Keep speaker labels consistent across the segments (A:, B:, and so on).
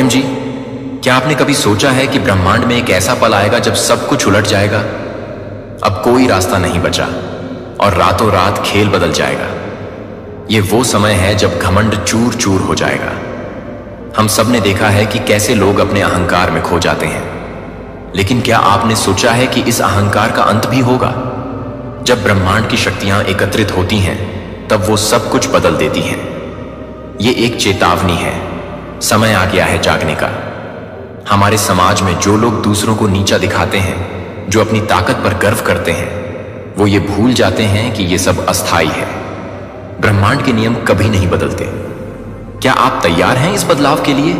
A: ओएम जी, क्या आपने कभी सोचा है कि ब्रह्मांड में एक ऐसा पल आएगा जब सब कुछ उलट जाएगा? अब कोई रास्ता नहीं बचा और रातों रात खेल बदल जाएगा। ये वो समय है जब घमंड चूर चूर हो जाएगा। हम सब ने देखा है कि कैसे लोग अपने अहंकार में खो जाते हैं, लेकिन क्या आपने सोचा है कि इस अहंकार का अंत भी होगा? जब ब्रह्मांड की शक्तियां एकत्रित होती हैं, तब वो सब कुछ बदल देती हैं। ये एक चेतावनी है, समय आ गया है जागने का। हमारे समाज में जो लोग दूसरों को नीचा दिखाते हैं, जो अपनी ताकत पर गर्व करते हैं, वो ये भूल जाते हैं कि ये सब अस्थाई है। ब्रह्मांड के नियम कभी नहीं बदलते। क्या आप तैयार हैं इस बदलाव के लिए?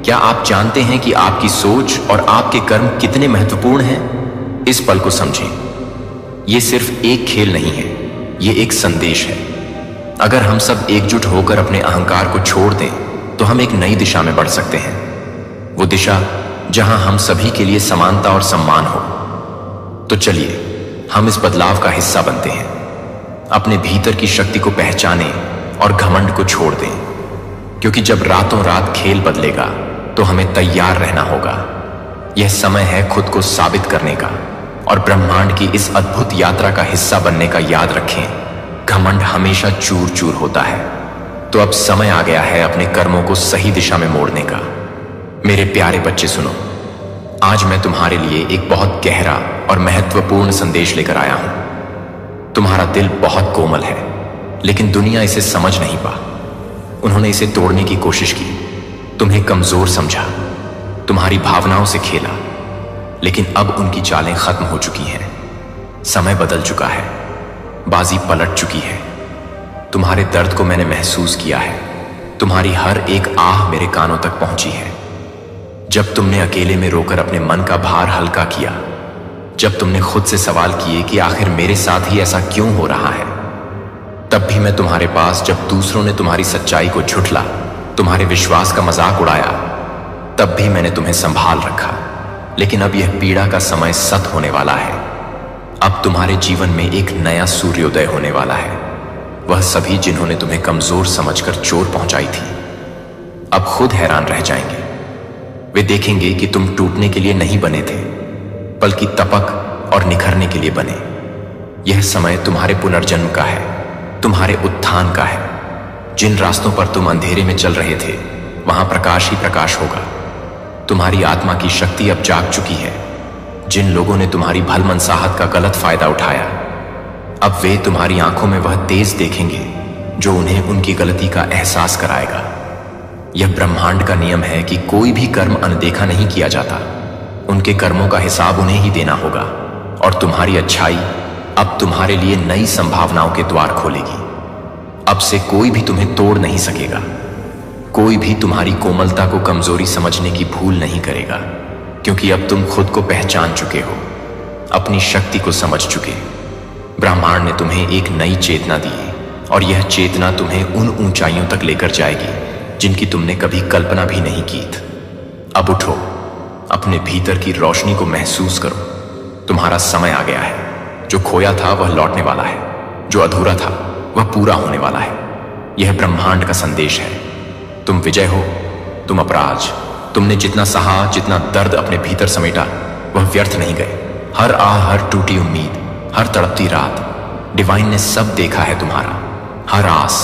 A: क्या आप जानते हैं कि आपकी सोच और आपके कर्म कितने महत्वपूर्ण हैं? इस पल को समझें। ये सिर्फ एक खेल नहीं है, ये एक संदेश है। अगर हम सब एकजुट होकर अपने अहंकार को छोड़ दें, तो हम एक नई दिशा में बढ़ सकते हैं। वो दिशा जहां हम सभी के लिए समानता और सम्मान हो। तो चलिए हम इस बदलाव का हिस्सा बनते हैं। अपने भीतर की शक्ति को पहचानें और घमंड को छोड़ दें, क्योंकि जब रातों रात खेल बदलेगा तो हमें तैयार रहना होगा। यह समय है खुद को साबित करने का और ब्रह्मांड की इस अद्भुत यात्रा का हिस्सा बनने का। याद रखें, घमंड हमेशा चूर चूर होता है। तो अब समय आ गया है अपने कर्मों को सही दिशा में मोड़ने का। मेरे प्यारे बच्चे सुनो, आज मैं तुम्हारे लिए एक बहुत गहरा और महत्वपूर्ण संदेश लेकर आया हूं। तुम्हारा दिल बहुत कोमल है, लेकिन दुनिया इसे समझ नहीं पा। उन्होंने इसे तोड़ने की कोशिश की, तुम्हें कमजोर समझा, तुम्हारी भावनाओं से खेला, लेकिन अब उनकी चालें खत्म हो चुकी हैं। समय बदल चुका है, बाजी पलट चुकी है। तुम्हारे दर्द को मैंने महसूस किया है, तुम्हारी हर एक आह मेरे कानों तक पहुंची है। जब तुमने अकेले में रोकर अपने मन का भार हल्का किया, जब तुमने खुद से सवाल किए कि आखिर मेरे साथ ही ऐसा क्यों हो रहा है, तब भी मैं तुम्हारे पास। जब दूसरों ने तुम्हारी सच्चाई को झुठला, तुम्हारे विश्वास का मजाक उड़ाया, तब भी मैंने तुम्हें संभाल रखा। लेकिन अब यह पीड़ा का समय सत होने वाला है। अब तुम्हारे जीवन में एक नया सूर्योदय होने वाला है। वह सभी जिन्होंने तुम्हें कमजोर समझकर चोट पहुंचाई थी, अब खुद हैरान रह जाएंगे। वे देखेंगे कि तुम टूटने के लिए नहीं बने थे, बल्कि तपक और निखरने के लिए बने। यह समय तुम्हारे पुनर्जन्म का है, तुम्हारे उत्थान का है। जिन रास्तों पर तुम अंधेरे में चल रहे थे, वहां प्रकाश ही प्रकाश होगा। तुम्हारी आत्मा की शक्ति अब जाग चुकी है। जिन लोगों ने तुम्हारी भलमनसाहत का गलत फायदा उठाया, अब वे तुम्हारी आंखों में वह तेज देखेंगे जो उन्हें उनकी गलती का एहसास कराएगा। यह ब्रह्मांड का नियम है कि कोई भी कर्म अनदेखा नहीं किया जाता। उनके कर्मों का हिसाब उन्हें ही देना होगा। और तुम्हारी अच्छाई अब तुम्हारे लिए नई संभावनाओं के द्वार खोलेगी। अब से कोई भी तुम्हें तोड़ नहीं सकेगा। कोई भी तुम्हारी कोमलता को कमजोरी समझने की भूल नहीं करेगा, क्योंकि अब तुम खुद को पहचान चुके हो, अपनी शक्ति को समझ चुके। ब्रह्मांड ने तुम्हें एक नई चेतना दी और यह चेतना तुम्हें उन ऊंचाइयों तक लेकर जाएगी जिनकी तुमने कभी कल्पना भी नहीं की थी। अब उठो, अपने भीतर की रोशनी को महसूस करो। तुम्हारा समय आ गया है। जो खोया था वह लौटने वाला है, जो अधूरा था वह पूरा होने वाला है। यह ब्रह्मांड का संदेश है। तुम विजय हो, तुम अपराज। तुमने जितना सहा, जितना दर्द अपने भीतर समेटा, वह व्यर्थ नहीं गए। हर आह, हर टूटी उम्मीद, हर तड़पती रात, डिवाइन ने सब देखा है तुम्हारा। हर आस,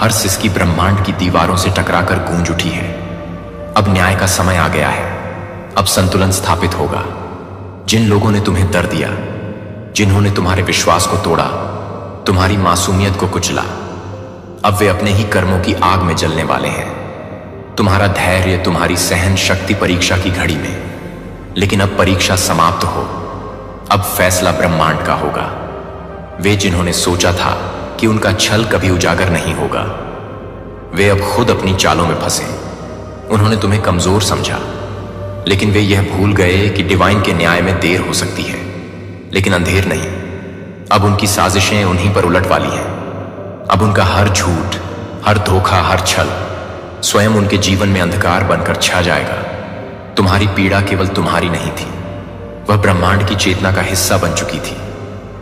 A: हर सिसकी ब्रह्मांड की दीवारों से टकराकर गूंज उठी है। अब न्याय का समय आ गया है। अब संतुलन स्थापित होगा। जिन लोगों ने तुम्हें दर्द दिया, जिन्होंने तुम्हारे विश्वास को तोड़ा, तुम्हारी मासूमियत को कुचला, अब वे अपने ही कर्मों की आग में जलने वाले हैं। तुम्हारा धैर्य, तुम्हारी सहन शक्ति परीक्षा की घड़ी में। लेकिन अब परीक्षा समाप्त हो। अब फैसला ब्रह्मांड का होगा। वे जिन्होंने सोचा था कि उनका छल कभी उजागर नहीं होगा, वे अब खुद अपनी चालों में फंसे। उन्होंने तुम्हें कमजोर समझा, लेकिन वे यह भूल गए कि डिवाइन के न्याय में देर हो सकती है, लेकिन अंधेर नहीं। अब उनकी साजिशें उन्हीं पर उलट वाली हैं। अब उनका हर झूठ, हर धोखा, हर छल स्वयं उनके जीवन में अंधकार बनकर छा जाएगा। तुम्हारी पीड़ा केवल तुम्हारी नहीं थी, वह ब्रह्मांड की चेतना का हिस्सा बन चुकी थी।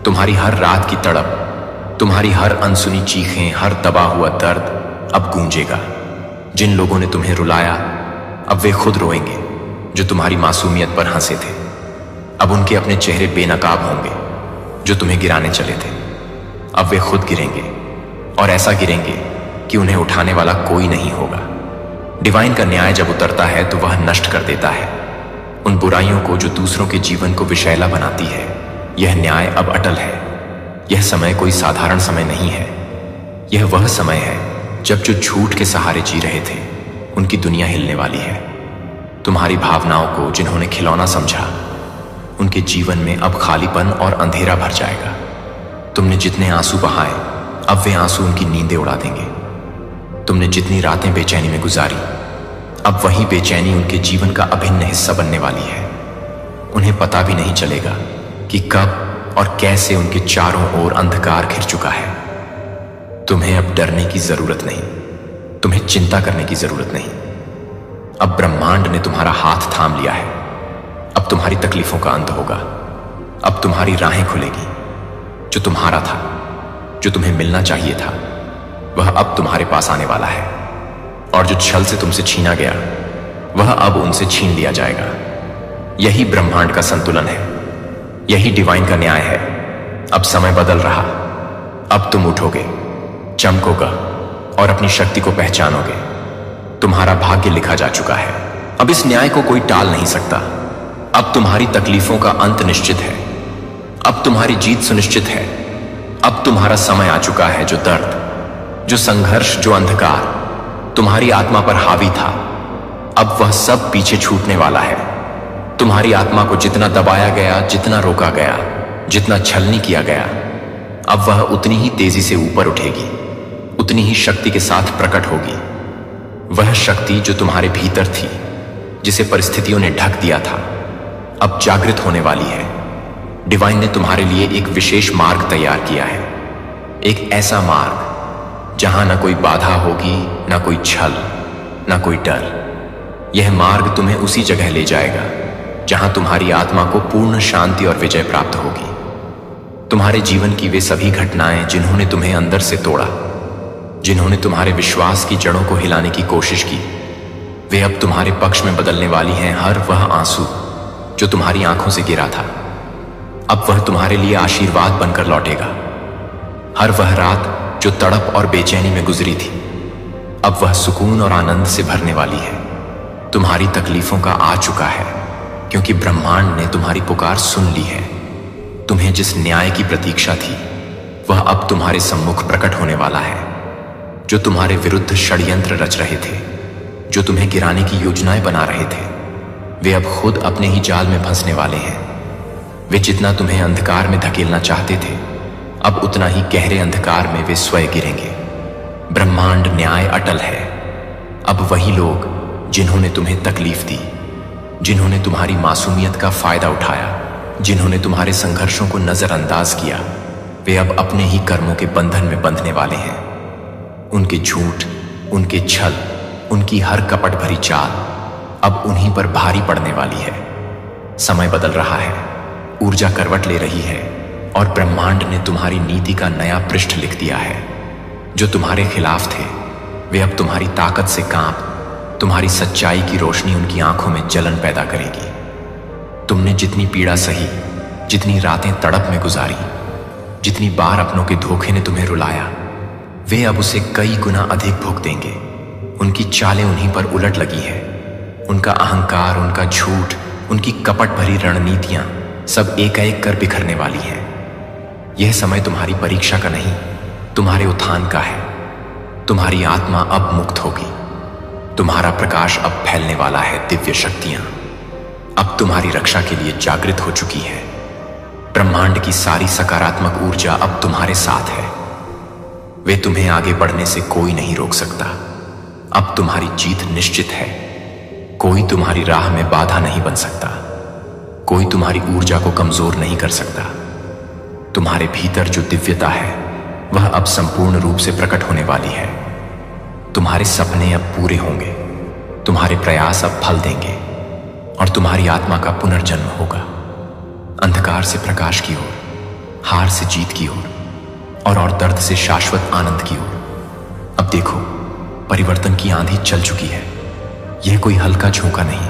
A: तुम्हारी हर रात की तड़प, तुम्हारी हर अनसुनी चीखें, हर दबा हुआ दर्द अब गूंजेगा। जिन लोगों ने तुम्हें रुलाया, अब वे खुद रोएंगे जो तुम्हारी मासूमियत पर हंसे थे। अब उनके अपने चेहरे बेनकाब होंगे जो तुम्हें गिराने चले थे। अब वे खुद गिरेंगे और ऐसा गिरेंगे कि उन्हें उठाने वाला कोई नहीं होगा। डिवाइन का न्याय जब उतरता है तो वह नष्ट कर देता है उन बुराइयों को जो दूसरों के जीवन को विषैला बनाती है। यह न्याय अब अटल है। यह समय कोई साधारण समय नहीं है। यह वह समय है जब जो झूठ के सहारे जी रहे थे उनकी दुनिया हिलने वाली है। तुम्हारी भावनाओं को जिन्होंने खिलौना समझा उनके जीवन में अब खालीपन और अंधेरा भर जाएगा। तुमने जितने आंसू बहाए अब वे आंसू उनकी नींदें उड़ा देंगे। तुमने जितनी रातें बेचैनी में गुजारी अब वही बेचैनी उनके जीवन का अभिन्न हिस्सा बनने वाली है। उन्हें पता भी नहीं चलेगा कि कब और कैसे उनके चारों ओर अंधकार घिर चुका है। तुम्हें अब डरने की जरूरत नहीं, तुम्हें चिंता करने की जरूरत नहीं। अब ब्रह्मांड ने तुम्हारा हाथ थाम लिया है। अब तुम्हारी तकलीफों का अंत होगा। अब तुम्हारी राहें खुलेगी। जो तुम्हारा था, जो तुम्हें मिलना चाहिए था, वह अब तुम्हारे पास आने वाला है। और जो छल से तुमसे छीना गया वह अब उनसे छीन लिया जाएगा। यही ब्रह्मांड का संतुलन है। यही डिवाइन का न्याय है। अब समय बदल रहा। अब तुम उठोगे, चमकोगा और अपनी शक्ति को पहचानोगे। तुम्हारा भाग्य लिखा जा चुका है। अब इस न्याय को कोई टाल नहीं सकता। अब तुम्हारी तकलीफों का अंत निश्चित है। अब तुम्हारी जीत सुनिश्चित है। अब तुम्हारा समय आ चुका है। जो दर्द, जो संघर्ष, जो अंधकार तुम्हारी आत्मा पर हावी था, अब वह सब पीछे छूटने वाला है। तुम्हारी आत्मा को जितना दबाया गया, जितना रोका गया, जितना छलनी किया गया, अब वह उतनी ही तेजी से ऊपर उठेगी, उतनी ही शक्ति के साथ प्रकट होगी। वह शक्ति जो तुम्हारे भीतर थी, जिसे परिस्थितियों ने ढक दिया था, अब जागृत होने वाली है। डिवाइन ने तुम्हारे लिए एक विशेष मार्ग तैयार किया है। एक ऐसा मार्ग जहां न कोई बाधा होगी, न कोई छल, न कोई डर। यह मार्ग तुम्हें उसी जगह ले जाएगा जहां तुम्हारी आत्मा को पूर्ण शांति और विजय प्राप्त होगी। तुम्हारे जीवन की वे सभी घटनाएं जिन्होंने तुम्हें अंदर से तोड़ा, जिन्होंने तुम्हारे विश्वास की जड़ों को हिलाने की कोशिश की, वे अब तुम्हारे पक्ष में बदलने वाली हैं। हर वह आंसू जो तुम्हारी आंखों से गिरा था, अब वह तुम्हारे लिए आशीर्वाद बनकर लौटेगा। हर वह रात जो तड़प और बेचैनी में गुजरी थी, अब वह सुकून और आनंद से भरने वाली है। तुम्हारी तकलीफों का आ चुका है, क्योंकि ब्रह्मांड ने तुम्हारी पुकार सुन ली है। तुम्हें जिस न्याय की प्रतीक्षा थी, वह अब तुम्हारे सम्मुख प्रकट होने वाला है। जो तुम्हारे विरुद्ध षड्यंत्र रच रहे थे, जो तुम्हें गिराने की योजनाएं बना रहे थे, वे अब खुद अपने ही जाल में फंसने वाले हैं। वे जितना तुम्हें अंधकार में धकेलना चाहते थे, अब उतना ही गहरे अंधकार में वे स्वयं गिरेंगे। ब्रह्मांड न्याय अटल है। अब वही लोग जिन्होंने तुम्हें तकलीफ दी, जिन्होंने तुम्हारी मासूमियत का फायदा उठाया, जिन्होंने तुम्हारे संघर्षों को नजरअंदाज किया, वे अब अपने ही कर्मों के बंधन में बंधने वाले हैं। उनके झूठ, उनके छल, उनकी हर कपट भरी चाल अब उन्हीं पर भारी पड़ने वाली है। समय बदल रहा है, ऊर्जा करवट ले रही है और ब्रह्मांड ने तुम्हारी नीति का नया पृष्ठ लिख दिया है। जो तुम्हारे खिलाफ थे, वे अब तुम्हारी ताकत से कांप, तुम्हारी सच्चाई की रोशनी उनकी आंखों में जलन पैदा करेगी। तुमने जितनी पीड़ा सही, जितनी रातें तड़प में गुजारी, जितनी बार अपनों के धोखे ने तुम्हें रुलाया, वे अब उसे कई गुना अधिक भुगत देंगे। उनकी चालें उन्हीं पर उलट लगी है। उनका अहंकार, उनका झूठ, उनकी कपट भरी रणनीतियां सब एकाएक कर बिखरने वाली हैं। यह समय तुम्हारी परीक्षा का नहीं, तुम्हारे उत्थान का है। तुम्हारी आत्मा अब मुक्त होगी। तुम्हारा प्रकाश अब फैलने वाला है। दिव्य शक्तियां अब तुम्हारी रक्षा के लिए जागृत हो चुकी है। ब्रह्मांड की सारी सकारात्मक ऊर्जा अब तुम्हारे साथ है। वे तुम्हें आगे बढ़ने से कोई नहीं रोक सकता। अब तुम्हारी जीत निश्चित है। कोई तुम्हारी राह में बाधा नहीं बन सकता। कोई तुम्हारी ऊर्जा को कमजोर नहीं कर सकता। तुम्हारे भीतर जो दिव्यता है, वह अब संपूर्ण रूप से प्रकट होने वाली है। तुम्हारे सपने अब पूरे होंगे। तुम्हारे प्रयास अब फल देंगे और तुम्हारी आत्मा का पुनर्जन्म होगा। अंधकार से प्रकाश की ओर, हार से जीत की ओर और दर्द से शाश्वत आनंद की ओर। अब देखो, परिवर्तन की आंधी चल चुकी है। यह कोई हल्का झोंका नहीं,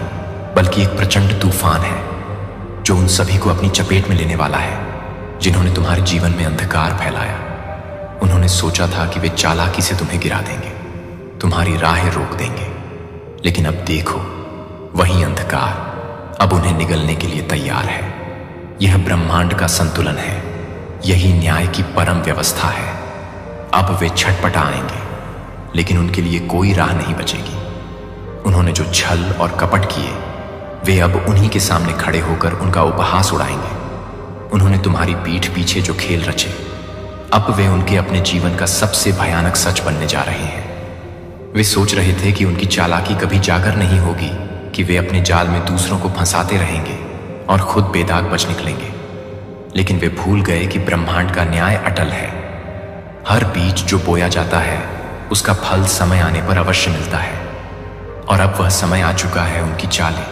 A: बल्कि एक प्रचंड तूफान है जो उन सभी को अपनी चपेट में लेने वाला है जिन्होंने तुम्हारे जीवन में अंधकार फैलाया। उन्होंने सोचा था कि वे चालाकी से तुम्हें गिरा देंगे, तुम्हारी राहें रोक देंगे, लेकिन अब देखो, वही अंधकार अब उन्हें निगलने के लिए तैयार है। यह ब्रह्मांड का संतुलन है, यही न्याय की परम व्यवस्था है। अब वे छटपटा आएंगे, लेकिन उनके लिए कोई राह नहीं बचेगी। उन्होंने जो छल और कपट किए, वे अब उन्हीं के सामने खड़े होकर उनका उपहास उड़ाएंगे। उन्होंने तुम्हारी पीठ पीछे जो खेल रचे, अब वे उनके अपने जीवन का सबसे भयानक सच बनने जा रहे हैं। वे सोच रहे थे कि उनकी चालाकी कभी जाकर नहीं होगी, कि वे अपने जाल में दूसरों को फंसाते रहेंगे और खुद बेदाग बच निकलेंगे। लेकिन वे भूल गए कि ब्रह्मांड का न्याय अटल है। हर बीज जो बोया जाता है, उसका फल समय आने पर अवश्य मिलता है। और अब वह समय आ चुका है। उनकी चालें,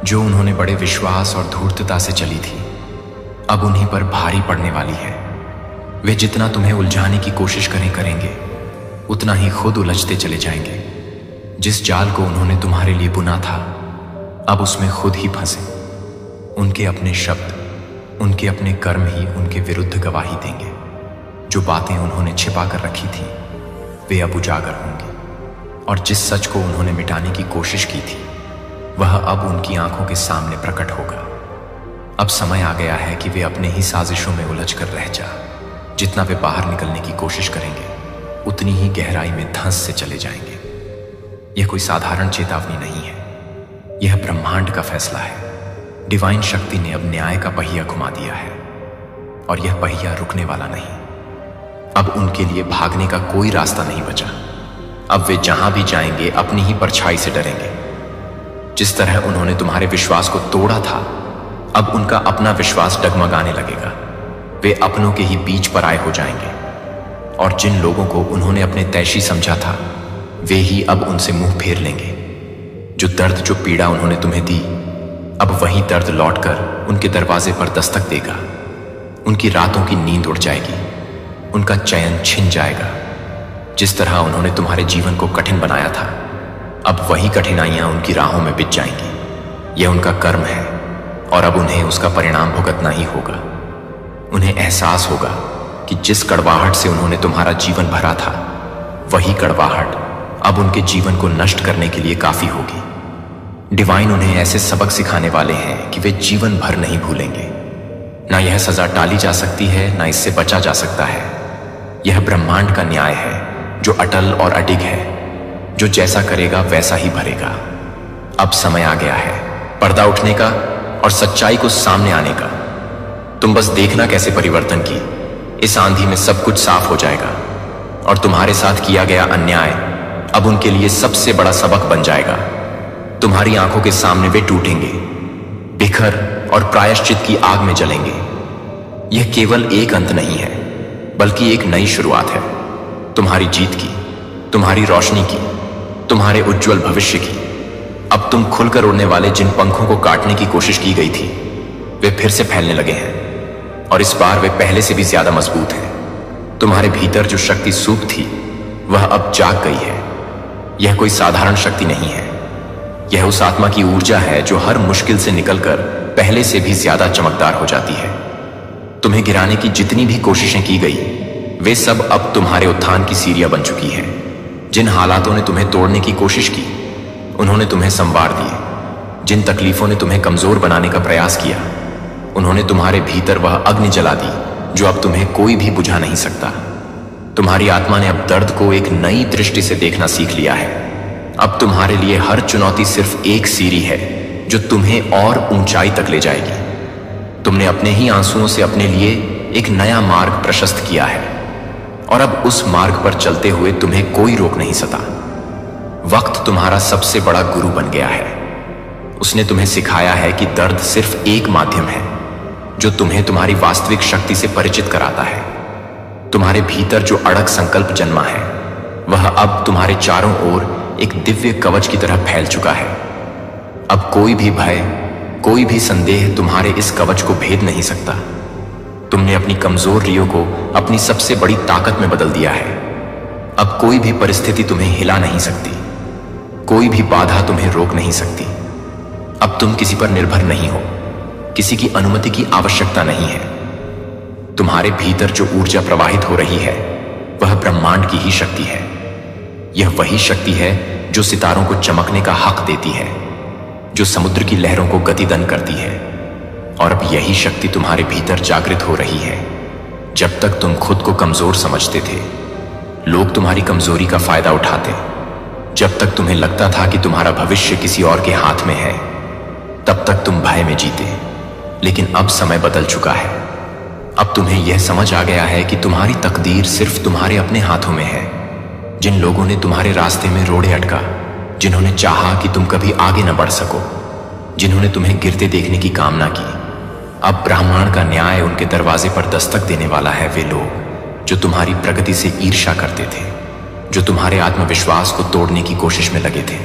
A: जो उन्होंने बड़े विश्वास और धूर्तता से चली थी, अब उन्हीं पर भारी पड़ने वाली है। वे जितना तुम्हें उलझाने की कोशिश करेंगे, उतना ही खुद उलझते चले जाएंगे। जिस जाल को उन्होंने तुम्हारे लिए बुना था, अब उसमें खुद ही फंसे। उनके अपने शब्द, उनके अपने कर्म ही उनके विरुद्ध गवाही देंगे। जो बातें उन्होंने छिपा कर रखी थी, वे अब उजागर होंगी। और जिस सच को उन्होंने मिटाने की कोशिश की थी, वह अब उनकी आंखों के सामने प्रकट होगा। अब समय आ गया है कि वे अपने ही साजिशों में उलझ कर रह जा। जितना वे बाहर निकलने की कोशिश करेंगे, उतनी ही गहराई में धंस से चले जाएंगे। यह कोई साधारण चेतावनी नहीं है, यह ब्रह्मांड का फैसला है। डिवाइन शक्ति ने अब न्याय का पहिया घुमा दिया है, और यह पहिया रुकने वाला नहीं। अब उनके लिए भागने का कोई रास्ता नहीं बचा। अब वे जहां भी जाएंगे, अपनी ही परछाई से डरेंगे। जिस तरह उन्होंने तुम्हारे विश्वास को तोड़ा था, अब उनका अपना विश्वास डगमगाने लगेगा। वे अपनों के ही बीच पर आए हो जाएंगे, और जिन लोगों को उन्होंने अपने तैशी समझा था, वे ही अब उनसे मुंह फेर लेंगे। जो दर्द, जो पीड़ा उन्होंने तुम्हें दी, अब वही दर्द लौटकर उनके दरवाजे पर दस्तक देगा। उनकी रातों की नींद उड़ जाएगी, उनका चैन छिन जाएगा। जिस तरह उन्होंने तुम्हारे जीवन को कठिन बनाया था, अब वही कठिनाइयां उनकी राहों में बिछ जाएंगी। यह उनका कर्म है, और अब उन्हें उसका परिणाम भुगतना ही होगा। उन्हें एहसास होगा कि जिस कड़वाहट से उन्होंने तुम्हारा जीवन भरा था, वही कड़वाहट अब उनके जीवन को नष्ट करने के लिए काफी होगी। डिवाइन उन्हें ऐसे सबक सिखाने वाले हैं कि वे जीवन भर नहीं भूलेंगे। ना यह सजा टाली जा सकती है, ना इससे बचा जा सकता है। यह ब्रह्मांड का न्याय है, जो अटल और अडिग है। जो जैसा करेगा वैसा ही भरेगा। अब समय आ गया है पर्दा उठने का और सच्चाई को सामने आने का। तुम बस देखना कैसे परिवर्तन की इस आंधी में सब कुछ साफ हो जाएगा, और तुम्हारे साथ किया गया अन्याय अब उनके लिए सबसे बड़ा सबक बन जाएगा। तुम्हारी आंखों के सामने वे टूटेंगे, बिखर और प्रायश्चित की आग में जलेंगे। यह केवल एक अंत नहीं है, बल्कि एक नई शुरुआत है। तुम्हारी जीत की, तुम्हारी रोशनी की, तुम्हारे उज्जवल भविष्य की। अब तुम खुलकर उड़ने वाले जिन पंखों को काटने की कोशिश की गई थी, वे फिर से फैलने लगे हैं, और इस बार वे पहले से भी ज्यादा मजबूत हैं। तुम्हारे भीतर जो शक्ति सूख थी, वह अब जाग गई है। यह कोई साधारण शक्ति नहीं है, यह उस आत्मा की ऊर्जा है जो हर मुश्किल से निकलकर पहले से भी ज्यादा चमकदार हो जाती है। तुम्हें गिराने की जितनी भी कोशिशें की गई, वे सब अब तुम्हारे उत्थान की सीढ़ियां बन चुकी हैं। जिन हालातों ने तुम्हें तोड़ने की कोशिश की, उन्होंने तुम्हें संवार दिए। जिन तकलीफों ने तुम्हें कमजोर बनाने का प्रयास किया, उन्होंने तुम्हारे भीतर वह अग्नि जला दी जो अब तुम्हें कोई भी बुझा नहीं सकता। तुम्हारी आत्मा ने अब दर्द को एक नई दृष्टि से देखना सीख लिया है। अब तुम्हारे लिए हर चुनौती सिर्फ एक सीढ़ी है जो तुम्हें और ऊंचाई तक ले जाएगी। तुमने अपने ही आंसुओं से अपने लिए एक नया मार्ग प्रशस्त किया है, और अब उस मार्ग पर चलते हुए तुम्हें कोई रोक नहीं सकता। वक्त तुम्हारा सबसे बड़ा गुरु बन गया है। उसने तुम्हें सिखाया है कि दर्द सिर्फ एक माध्यम है जो तुम्हें तुम्हारी वास्तविक शक्ति से परिचित कराता है। तुम्हारे भीतर जो अड़ग संकल्प जन्मा है, वह अब तुम्हारे चारों ओर एक दिव्य कवच की तरह फैल चुका है। अब कोई भी भय, कोई भी संदेह तुम्हारे इस कवच को भेद नहीं सकता। तुमने अपनी कमजोर रियो को अपनी सबसे बड़ी ताकत में बदल दिया है। अब कोई भी परिस्थिति तुम्हें हिला नहीं सकती। कोई भी बाधा तुम्हें रोक नहीं सकती। अब तुम किसी पर निर्भर नहीं हो, किसी की अनुमति की आवश्यकता नहीं है। तुम्हारे भीतर जो ऊर्जा प्रवाहित हो रही है वह ब्रह्मांड की ही शक्ति है। यह वही शक्ति है जो सितारों को चमकने का हक देती है, जो समुद्र की लहरों को गतिदन करती है। और अब यही शक्ति तुम्हारे भीतर जागृत हो रही है। जब तक तुम खुद को कमजोर समझते थे, लोग तुम्हारी कमजोरी का फायदा उठाते। जब तक तुम्हें लगता था कि तुम्हारा भविष्य किसी और के हाथ में है, तब तक तुम भय में जीते। लेकिन अब समय बदल चुका है। अब तुम्हें यह समझ आ गया है कि तुम्हारी तकदीर सिर्फ तुम्हारे अपने हाथों में है। जिन लोगों ने तुम्हारे रास्ते में रोड़े अटका, जिन्होंने चाहा कि तुम कभी आगे न बढ़ सको, जिन्होंने तुम्हें गिरते देखने की कामना की, अब ब्रह्मांड का न्याय उनके दरवाजे पर दस्तक देने वाला है। वे लोग जो तुम्हारी प्रगति से ईर्ष्या करते थे, जो तुम्हारे आत्मविश्वास को तोड़ने की कोशिश में लगे थे,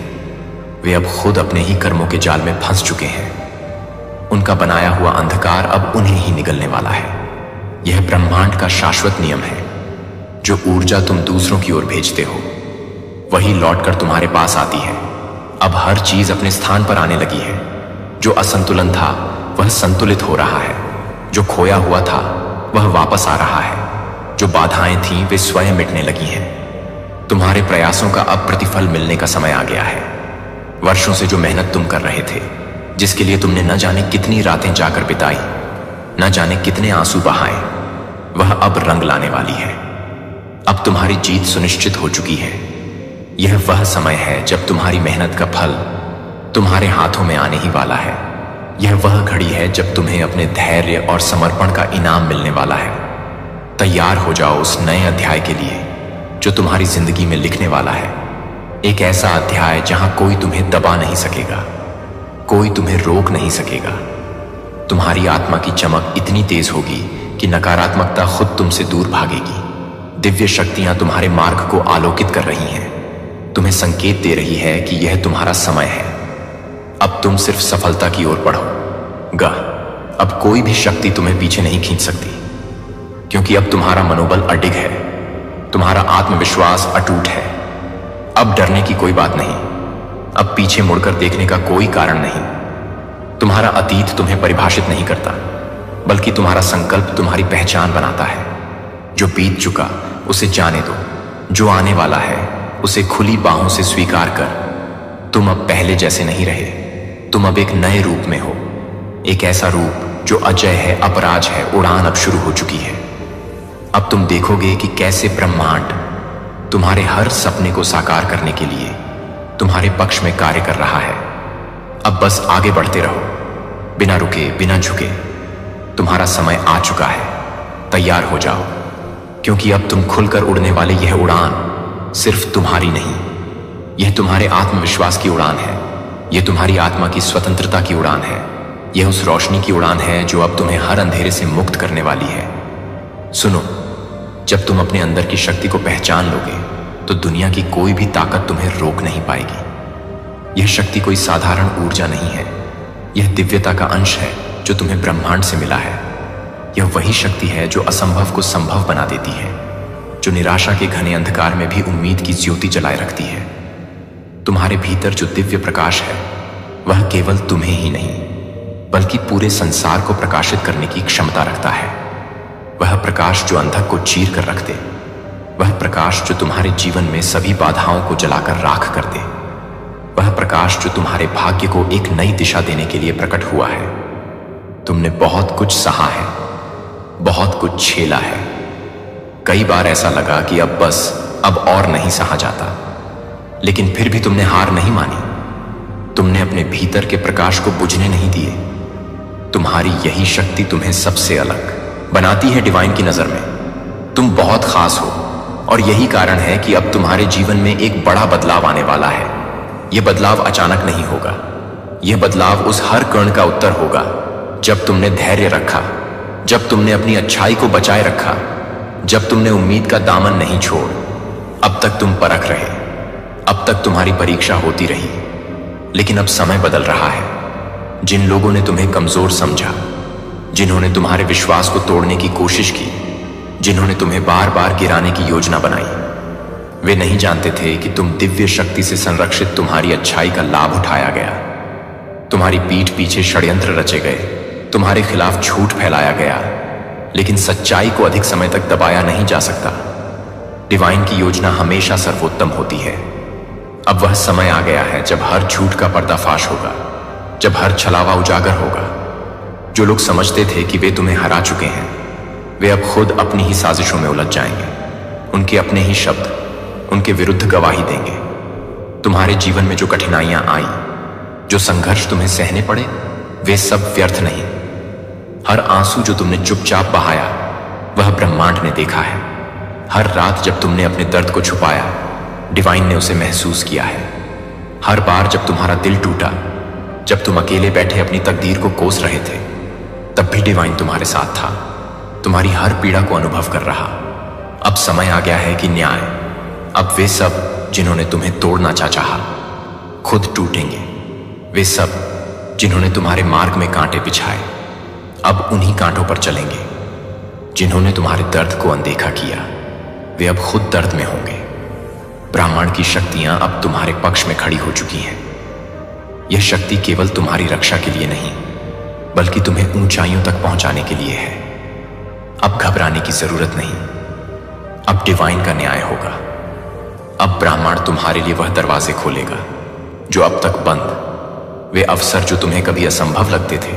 A: वे अब खुद अपने ही कर्मों के जाल में फंस चुके हैं। उनका बनाया हुआ अंधकार अब उन्हें ही निगलने वाला है। यह ब्रह्मांड का शाश्वत नियम है। जो ऊर्जा तुम दूसरों की ओर भेजते हो वही लौटकर तुम्हारे पास आती है। अब हर चीज अपने स्थान पर आने लगी है। जो असंतुलन था वह संतुलित हो रहा है। जो खोया हुआ था वह वापस आ रहा है। जो बाधाएं थीं वे स्वयं मिटने लगी हैं। तुम्हारे प्रयासों का अब प्रतिफल मिलने का समय आ गया है। वर्षों से जो मेहनत तुम कर रहे थे, जिसके लिए तुमने न जाने कितनी रातें जाकर बिताई, न जाने कितने आंसू बहाए, वह अब रंग लाने वाली है। अब तुम्हारी जीत सुनिश्चित हो चुकी है। यह वह समय है जब तुम्हारी मेहनत का फल तुम्हारे हाथों में आने ही वाला है। यह वह घड़ी है जब तुम्हें अपने धैर्य और समर्पण का इनाम मिलने वाला है। तैयार हो जाओ उस नए अध्याय के लिए जो तुम्हारी जिंदगी में लिखने वाला है। एक ऐसा अध्याय जहां कोई तुम्हें दबा नहीं सकेगा, कोई तुम्हें रोक नहीं सकेगा। तुम्हारी आत्मा की चमक इतनी तेज होगी कि नकारात्मकता खुद तुमसे दूर भागेगी। दिव्य शक्तियां तुम्हारे मार्ग को आलोकित कर रही हैं, तुम्हें संकेत दे रही है कि यह तुम्हारा समय है। अब तुम सिर्फ सफलता की ओर बढ़ोगा। अब कोई भी शक्ति तुम्हें पीछे नहीं खींच सकती, क्योंकि अब तुम्हारा मनोबल अडिग है, तुम्हारा आत्मविश्वास अटूट है। अब डरने की कोई बात नहीं, अब पीछे मुड़कर देखने का कोई कारण नहीं। तुम्हारा अतीत तुम्हें परिभाषित नहीं करता, बल्कि तुम्हारा संकल्प तुम्हारी पहचान बनाता है। जो बीत चुका उसे जाने दो, जो आने वाला है उसे खुली बाहों से स्वीकार कर। तुम अब पहले जैसे नहीं रहे, तुम अब एक नए रूप में हो। एक ऐसा रूप जो अजय है, अपराज है। उड़ान अब शुरू हो चुकी है। अब तुम देखोगे कि कैसे ब्रह्मांड तुम्हारे हर सपने को साकार करने के लिए तुम्हारे पक्ष में कार्य कर रहा है। अब बस आगे बढ़ते रहो, बिना रुके, बिना झुके। तुम्हारा समय आ चुका है। तैयार हो जाओ, क्योंकि अब तुम खुलकर उड़ने वाले यह उड़ान सिर्फ तुम्हारी नहीं, यह तुम्हारे आत्मविश्वास की उड़ान है। यह तुम्हारी आत्मा की स्वतंत्रता की उड़ान है। यह उस रोशनी की उड़ान है जो अब तुम्हें हर अंधेरे से मुक्त करने वाली है। सुनो, जब तुम अपने अंदर की शक्ति को पहचान लोगे तो दुनिया की कोई भी ताकत तुम्हें रोक नहीं पाएगी। यह शक्ति कोई साधारण ऊर्जा नहीं है, यह दिव्यता का अंश है जो तुम्हें ब्रह्मांड से मिला है। यह वही शक्ति है जो असंभव को संभव बना देती है, जो निराशा के घने अंधकार में भी उम्मीद की ज्योति जलाए रखती है। तुम्हारे भीतर जो दिव्य प्रकाश है वह केवल तुम्हें ही नहीं बल्कि पूरे संसार को प्रकाशित करने की क्षमता रखता है। वह प्रकाश जो अंधक को चीर कर रख दे, वह प्रकाश जो तुम्हारे जीवन में सभी बाधाओं को जलाकर राख कर दे, वह प्रकाश जो तुम्हारे भाग्य को एक नई दिशा देने के लिए प्रकट हुआ है। तुमने बहुत कुछ सहा है, बहुत कुछ झेला है। कई बार ऐसा लगा कि अब और नहीं सहा जाता, लेकिन फिर भी तुमने हार नहीं मानी। तुमने अपने भीतर के प्रकाश को बुझने नहीं दिए। तुम्हारी यही शक्ति तुम्हें सबसे अलग बनाती है डिवाइन की नजर में। तुम बहुत खास हो और यही कारण है कि अब तुम्हारे जीवन में एक बड़ा बदलाव आने वाला है। यह बदलाव अचानक नहीं होगा, यह बदलाव उस हर कण का उत्तर होगा जब तुमने धैर्य रखा, जब तुमने अपनी अच्छाई को बचाए रखा, जब तुमने उम्मीद का दामन नहीं छोड़। अब तक तुम परख रहे, अब तक तुम्हारी परीक्षा होती रही, लेकिन अब समय बदल रहा है। जिन लोगों ने तुम्हें कमजोर समझा, जिन्होंने तुम्हारे विश्वास को तोड़ने की कोशिश की, जिन्होंने तुम्हें बार बार गिराने की योजना बनाई, वे नहीं जानते थे कि तुम दिव्य शक्ति से संरक्षित तुम्हारी अच्छाई का लाभ उठाया गया। तुम्हारी पीठ पीछे षड्यंत्र रचे गए, तुम्हारे खिलाफ झूठ फैलाया गया, लेकिन सच्चाई को अधिक समय तक दबाया नहीं जा सकता। डिवाइन की योजना हमेशा सर्वोत्तम होती है। अब वह समय आ गया है जब हर झूठ का पर्दाफाश होगा, जब हर छलावा उजागर होगा। जो लोग समझते थे कि वे तुम्हें हरा चुके हैं, वे अब खुद अपनी ही साजिशों में उलझ जाएंगे। उनके अपने ही शब्द उनके विरुद्ध गवाही देंगे। तुम्हारे जीवन में जो कठिनाइयां आई, जो संघर्ष तुम्हें सहने पड़े, वे सब व्यर्थ नहीं। हर आंसू जो तुमने चुपचाप बहाया, वह ब्रह्मांड ने देखा है। हर रात जब तुमने अपने दर्द को छुपाया, डिवाइन ने उसे महसूस किया है। हर बार जब तुम्हारा दिल टूटा, जब तुम अकेले बैठे अपनी तकदीर को कोस रहे थे, तब भी डिवाइन तुम्हारे साथ था, तुम्हारी हर पीड़ा को अनुभव कर रहा। अब समय आ गया है कि न्याय, अब वे सब जिन्होंने तुम्हें तोड़ना चाहा, खुद टूटेंगे। वे सब जिन्होंने तुम्हारे मार्ग में कांटे बिछाए, अब उन्हीं कांटों पर चलेंगे। जिन्होंने तुम्हारे दर्द को अनदेखा किया, वे अब खुद दर्द में होंगे। ब्राह्मण की शक्तियां अब तुम्हारे पक्ष में खड़ी हो चुकी हैं। यह शक्ति केवल तुम्हारी रक्षा के लिए नहीं, बल्कि तुम्हें ऊंचाइयों तक पहुंचाने के लिए है। अब घबराने की जरूरत नहीं। अब डिवाइन का न्याय होगा। अब ब्राह्मण तुम्हारे लिए वह दरवाजे खोलेगा जो अब तक बंद। वे अवसर जो तुम्हें कभी असंभव लगते थे,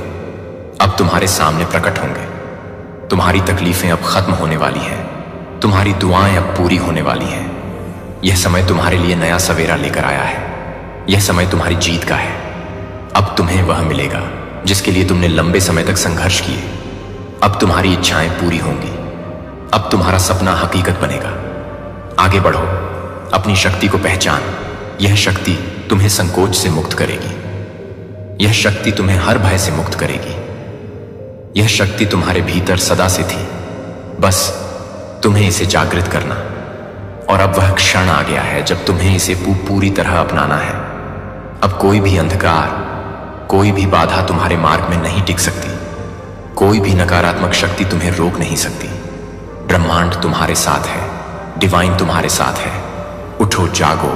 A: अब तुम्हारे सामने प्रकट होंगे। तुम्हारी तकलीफें अब खत्म होने वाली हैं, तुम्हारी दुआएं अब पूरी होने वाली हैं। यह समय तुम्हारे लिए नया सवेरा लेकर आया है। यह समय तुम्हारी जीत का है। अब तुम्हें वह मिलेगा जिसके लिए तुमने लंबे समय तक संघर्ष किए। अब तुम्हारी इच्छाएं पूरी होंगी। अब तुम्हारा सपना हकीकत बनेगा। आगे बढ़ो, अपनी शक्ति को पहचान। यह शक्ति तुम्हें संकोच से मुक्त करेगी। यह शक्ति तुम्हें हर भय से मुक्त करेगी। यह शक्ति तुम्हारे भीतर सदा से थी, बस तुम्हें इसे जागृत करना। और अब वह क्षण आ गया है जब तुम्हें इसे पूरी तरह अपनाना है। अब कोई भी अंधकार, कोई भी बाधा तुम्हारे मार्ग में नहीं टिक सकती। कोई भी नकारात्मक शक्ति तुम्हें रोक नहीं सकती। ब्रह्मांड तुम्हारे साथ है, डिवाइन तुम्हारे साथ है। उठो, जागो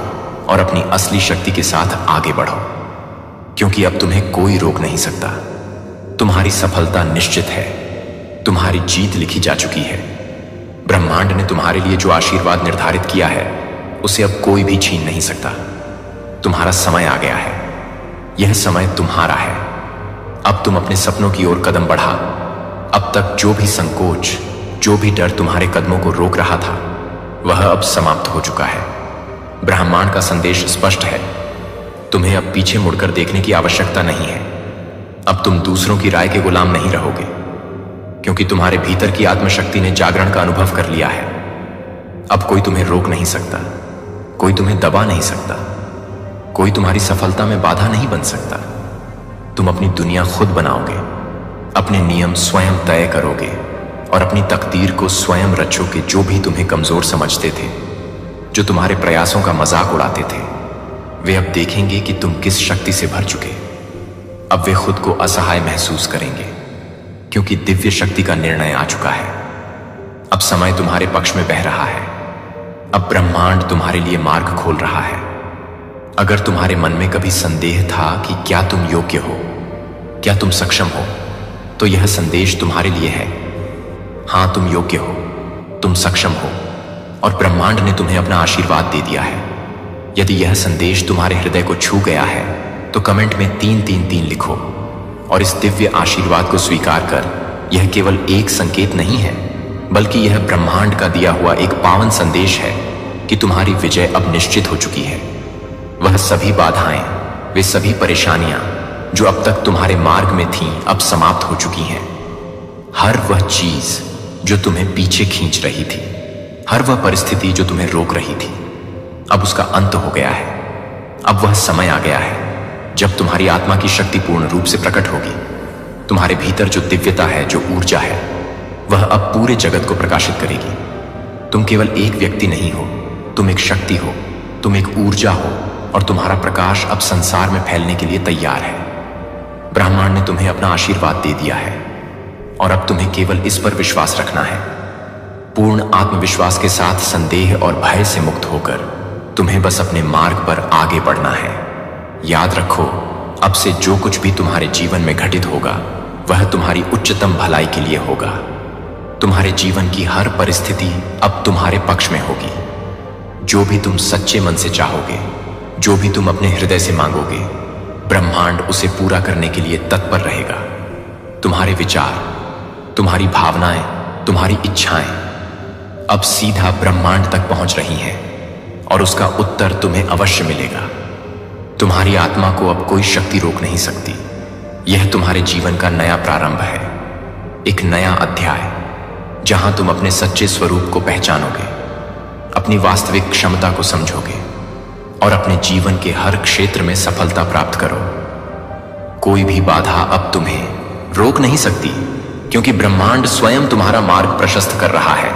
A: और अपनी असली शक्ति के साथ आगे बढ़ो, क्योंकि अब तुम्हें कोई रोक नहीं सकता। तुम्हारी सफलता निश्चित है। तुम्हारी जीत लिखी जा चुकी है। ब्रह्मांड ने तुम्हारे लिए जो आशीर्वाद निर्धारित किया है, उसे अब कोई भी छीन नहीं सकता। तुम्हारा समय आ गया है। यह समय तुम्हारा है। अब तुम अपने सपनों की ओर कदम बढ़ा। अब तक जो भी संकोच, जो भी डर तुम्हारे कदमों को रोक रहा था, वह अब समाप्त हो चुका है। ब्रह्मांड का संदेश स्पष्ट है। तुम्हें अब पीछे मुड़कर देखने की आवश्यकता नहीं है। अब तुम दूसरों की राय के गुलाम नहीं रहोगे, क्योंकि तुम्हारे भीतर की आत्मशक्ति ने जागरण का अनुभव कर लिया है। अब कोई तुम्हें रोक नहीं सकता, कोई तुम्हें दबा नहीं सकता, कोई तुम्हारी सफलता में बाधा नहीं बन सकता। तुम अपनी दुनिया खुद बनाओगे, अपने नियम स्वयं तय करोगे और अपनी तकदीर को स्वयं रचोगे। जो भी तुम्हें कमजोर समझते थे, जो तुम्हारे प्रयासों का मजाक उड़ाते थे, वे अब देखेंगे कि तुम किस शक्ति से भर चुके। अब वे खुद को असहाय महसूस करेंगे, क्योंकि दिव्य शक्ति का निर्णय आ चुका है। अब समय तुम्हारे पक्ष में बह रहा है। अब ब्रह्मांड तुम्हारे लिए मार्ग खोल रहा है। अगर तुम्हारे मन में कभी संदेह था कि क्या तुम योग्य हो, क्या तुम सक्षम हो, तो यह संदेश तुम्हारे लिए है। हां, तुम योग्य हो, तुम सक्षम हो और ब्रह्मांड ने तुम्हें अपना आशीर्वाद दे दिया है। यदि यह संदेश तुम्हारे हृदय को छू गया है, तो कमेंट में 333 लिखो और इस दिव्य आशीर्वाद को स्वीकार कर। यह केवल एक संकेत नहीं है, बल्कि यह ब्रह्मांड का दिया हुआ एक पावन संदेश है कि तुम्हारी विजय अब निश्चित हो चुकी है। वह सभी बाधाएं, वे सभी परेशानियां जो अब तक तुम्हारे मार्ग में थीं, अब समाप्त हो चुकी हैं। हर वह चीज जो तुम्हें पीछे खींच रही थी, हर वह परिस्थिति जो तुम्हें रोक रही थी, अब उसका अंत हो गया है। अब वह समय आ गया है जब तुम्हारी आत्मा की शक्ति पूर्ण रूप से प्रकट होगी। तुम्हारे भीतर जो दिव्यता है, जो ऊर्जा है, वह अब पूरे जगत को प्रकाशित करेगी। तुम केवल एक व्यक्ति नहीं हो, तुम एक शक्ति हो, तुम एक ऊर्जा हो और तुम्हारा प्रकाश अब संसार में फैलने के लिए तैयार है। ब्रह्मांड ने तुम्हें अपना आशीर्वाद दे दिया है और अब तुम्हें केवल इस पर विश्वास रखना है पूर्ण आत्मविश्वास के साथ संदेह और भय से मुक्त होकर तुम्हें बस अपने मार्ग पर आगे बढ़ना है। याद रखो, अब से जो कुछ भी तुम्हारे जीवन में घटित होगा वह तुम्हारी उच्चतम भलाई के लिए होगा। तुम्हारे जीवन की हर परिस्थिति अब तुम्हारे पक्ष में होगी। जो भी तुम सच्चे मन से चाहोगे, जो भी तुम अपने हृदय से मांगोगे, ब्रह्मांड उसे पूरा करने के लिए तत्पर रहेगा। तुम्हारे विचार, तुम्हारी भावनाएं, तुम्हारी इच्छाएं अब सीधा ब्रह्मांड तक पहुंच रही हैं और उसका उत्तर तुम्हें अवश्य मिलेगा। तुम्हारी आत्मा को अब कोई शक्ति रोक नहीं सकती। यह तुम्हारे जीवन का नया प्रारंभ है, एक नया अध्याय जहां तुम अपने सच्चे स्वरूप को पहचानोगे, अपनी वास्तविक क्षमता को समझोगे और अपने जीवन के हर क्षेत्र में सफलता प्राप्त करो। कोई भी बाधा अब तुम्हें रोक नहीं सकती, क्योंकि ब्रह्मांड स्वयं तुम्हारा मार्ग प्रशस्त कर रहा है।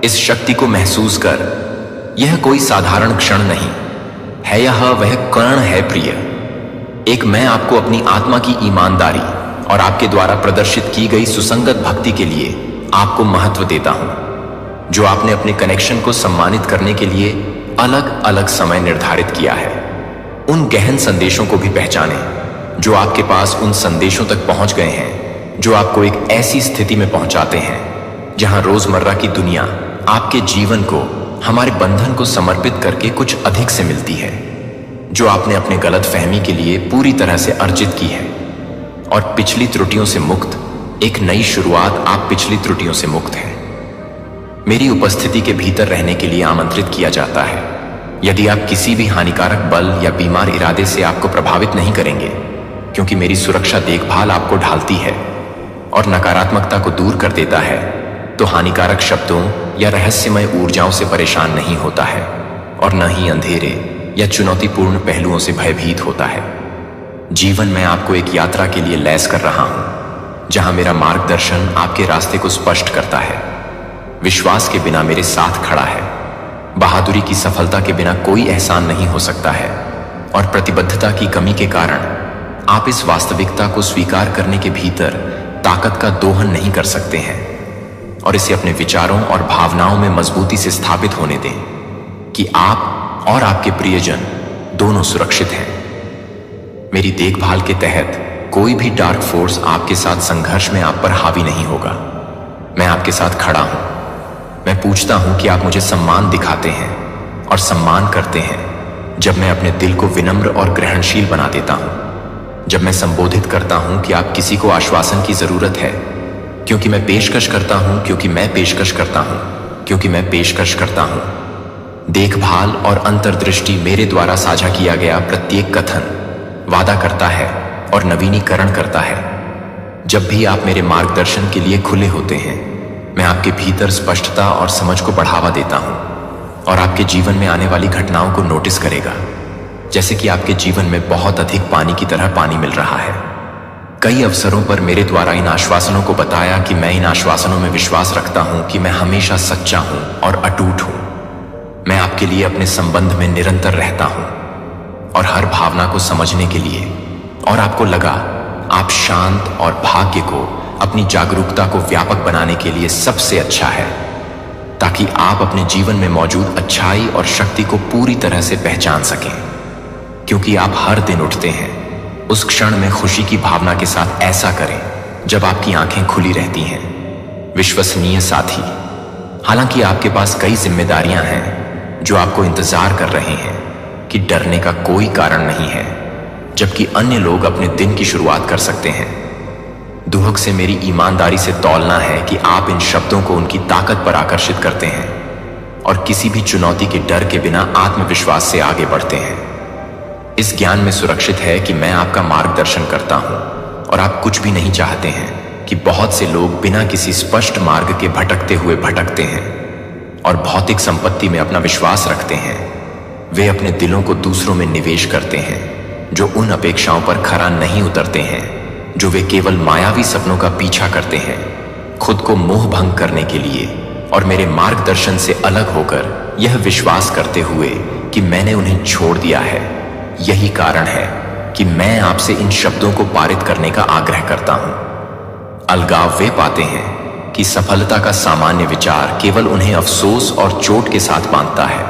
A: इस शक्ति को महसूस कर, यह कोई साधारण क्षण नहीं है, यह वह कण है प्रिय। एक मैं आपको अपनी आत्मा की ईमानदारी और आपके द्वारा प्रदर्शित की गई सुसंगत भक्ति के लिए आपको महत्व देता हूं, जो आपने अपने कनेक्शन को सम्मानित करने के लिए अलग अलग समय निर्धारित किया है। उन गहन संदेशों को भी पहचानें जो आपके पास उन संदेशों तक पहुंच गए हैं, जो आपको एक ऐसी स्थिति में पहुंचाते हैं जहां रोजमर्रा की दुनिया आपके जीवन को, हमारे बंधन को समर्पित करके कुछ अधिक से मिलती है, जो आपने अपने गलत फहमी के लिए पूरी तरह से अर्जित की है। और पिछली त्रुटियों से मुक्त एक नई शुरुआत, आप पिछली त्रुटियों से मुक्त हैं। मेरी उपस्थिति के भीतर रहने के लिए आमंत्रित किया जाता है। यदि आप किसी भी हानिकारक बल या बीमार इरादे से आपको प्रभावित नहीं करेंगे, क्योंकि मेरी सुरक्षा देखभाल आपको ढालती है और नकारात्मकता को दूर कर देता है, तो हानिकारक शब्दों या रहस्यमय ऊर्जाओं से परेशान नहीं होता है और न ही अंधेरे या चुनौतीपूर्ण पहलुओं से भयभीत होता है। जीवन में आपको एक यात्रा के लिए लैस कर रहा हूं, जहां मेरा मार्गदर्शन आपके रास्ते को स्पष्ट करता है, विश्वास के बिना मेरे साथ खड़ा है। बहादुरी की सफलता के बिना कोई एहसान नहीं हो सकता है और प्रतिबद्धता की कमी के कारण आप इस वास्तविकता को स्वीकार करने के भीतर ताकत का दोहन नहीं कर सकते हैं और इसे अपने विचारों और भावनाओं में मजबूती से स्थापित होने दें कि आप और आपके प्रियजन दोनों सुरक्षित हैं। मेरी देखभाल के तहत कोई भी डार्क फोर्स आपके साथ संघर्ष में आप पर हावी नहीं होगा। मैं आपके साथ खड़ा हूं। मैं पूछता हूं कि आप मुझे सम्मान दिखाते हैं और सम्मान करते हैं जब मैं अपने दिल को विनम्र और ग्रहणशील बना देता हूं, जब मैं संबोधित करता हूं कि आप किसी को आश्वासन की जरूरत है, क्योंकि मैं पेशकश करता हूं, क्योंकि मैं पेशकश करता हूं, क्योंकि मैं पेशकश करता हूं। देखभाल और अंतर्दृष्टि मेरे द्वारा साझा किया गया प्रत्येक कथन वादा करता है और नवीनीकरण करता है। जब भी आप मेरे मार्गदर्शन के लिए खुले होते हैं, मैं आपके भीतर स्पष्टता और समझ को बढ़ावा देता हूं और आपके जीवन में आने वाली घटनाओं को नोटिस करेगा, जैसे कि आपके जीवन में बहुत अधिक पानी की तरह पानी मिल रहा है। कई अवसरों पर मेरे द्वारा इन आश्वासनों को बताया कि मैं इन आश्वासनों में विश्वास रखता हूं कि मैं हमेशा सच्चा हूं और अटूट हूं। मैं आपके लिए अपने संबंध में निरंतर रहता हूं और हर भावना को समझने के लिए, और आपको लगा आप शांत और भाग्य को, अपनी जागरूकता को व्यापक बनाने के लिए सबसे अच्छा है, ताकि आप अपने जीवन में मौजूद अच्छाई और शक्ति को पूरी तरह से पहचान सकें। क्योंकि आप हर दिन उठते हैं, उस क्षण में खुशी की भावना के साथ ऐसा करें जब आपकी आंखें खुली रहती हैं। विश्वसनीय साथी, हालांकि आपके पास कई जिम्मेदारियां हैं जो आपको इंतजार कर रहे हैं कि डरने का कोई कारण नहीं है, जबकि अन्य लोग अपने दिन की शुरुआत कर सकते हैं। दुहक से मेरी ईमानदारी से तौलना है कि आप इन शब्दों को उनकी ताकत पर आकर्षित करते हैं और किसी भी चुनौती के डर के बिना आत्मविश्वास से आगे बढ़ते हैं। इस ज्ञान में सुरक्षित है कि मैं आपका मार्गदर्शन करता हूं और आप कुछ भी नहीं चाहते हैं कि बहुत से लोग बिना किसी स्पष्ट मार्ग के भटकते हुए भटकते हैं और भौतिक संपत्ति में अपना विश्वास रखते हैं। वे अपने दिलों को दूसरों में निवेश करते हैं जो उन अपेक्षाओं पर खरा नहीं उतरते हैं, जो वे केवल मायावी सपनों का पीछा करते हैं, खुद को मोह भंग करने के लिए और मेरे मार्गदर्शन से अलग होकर यह विश्वास करते हुए कि मैंने उन्हें छोड़ दिया है। यही कारण है कि मैं आपसे इन शब्दों को पारित करने का आग्रह करता हूं। अलगाव वे पाते हैं कि सफलता का सामान्य विचार केवल उन्हें अफसोस और चोट के साथ बांधता है,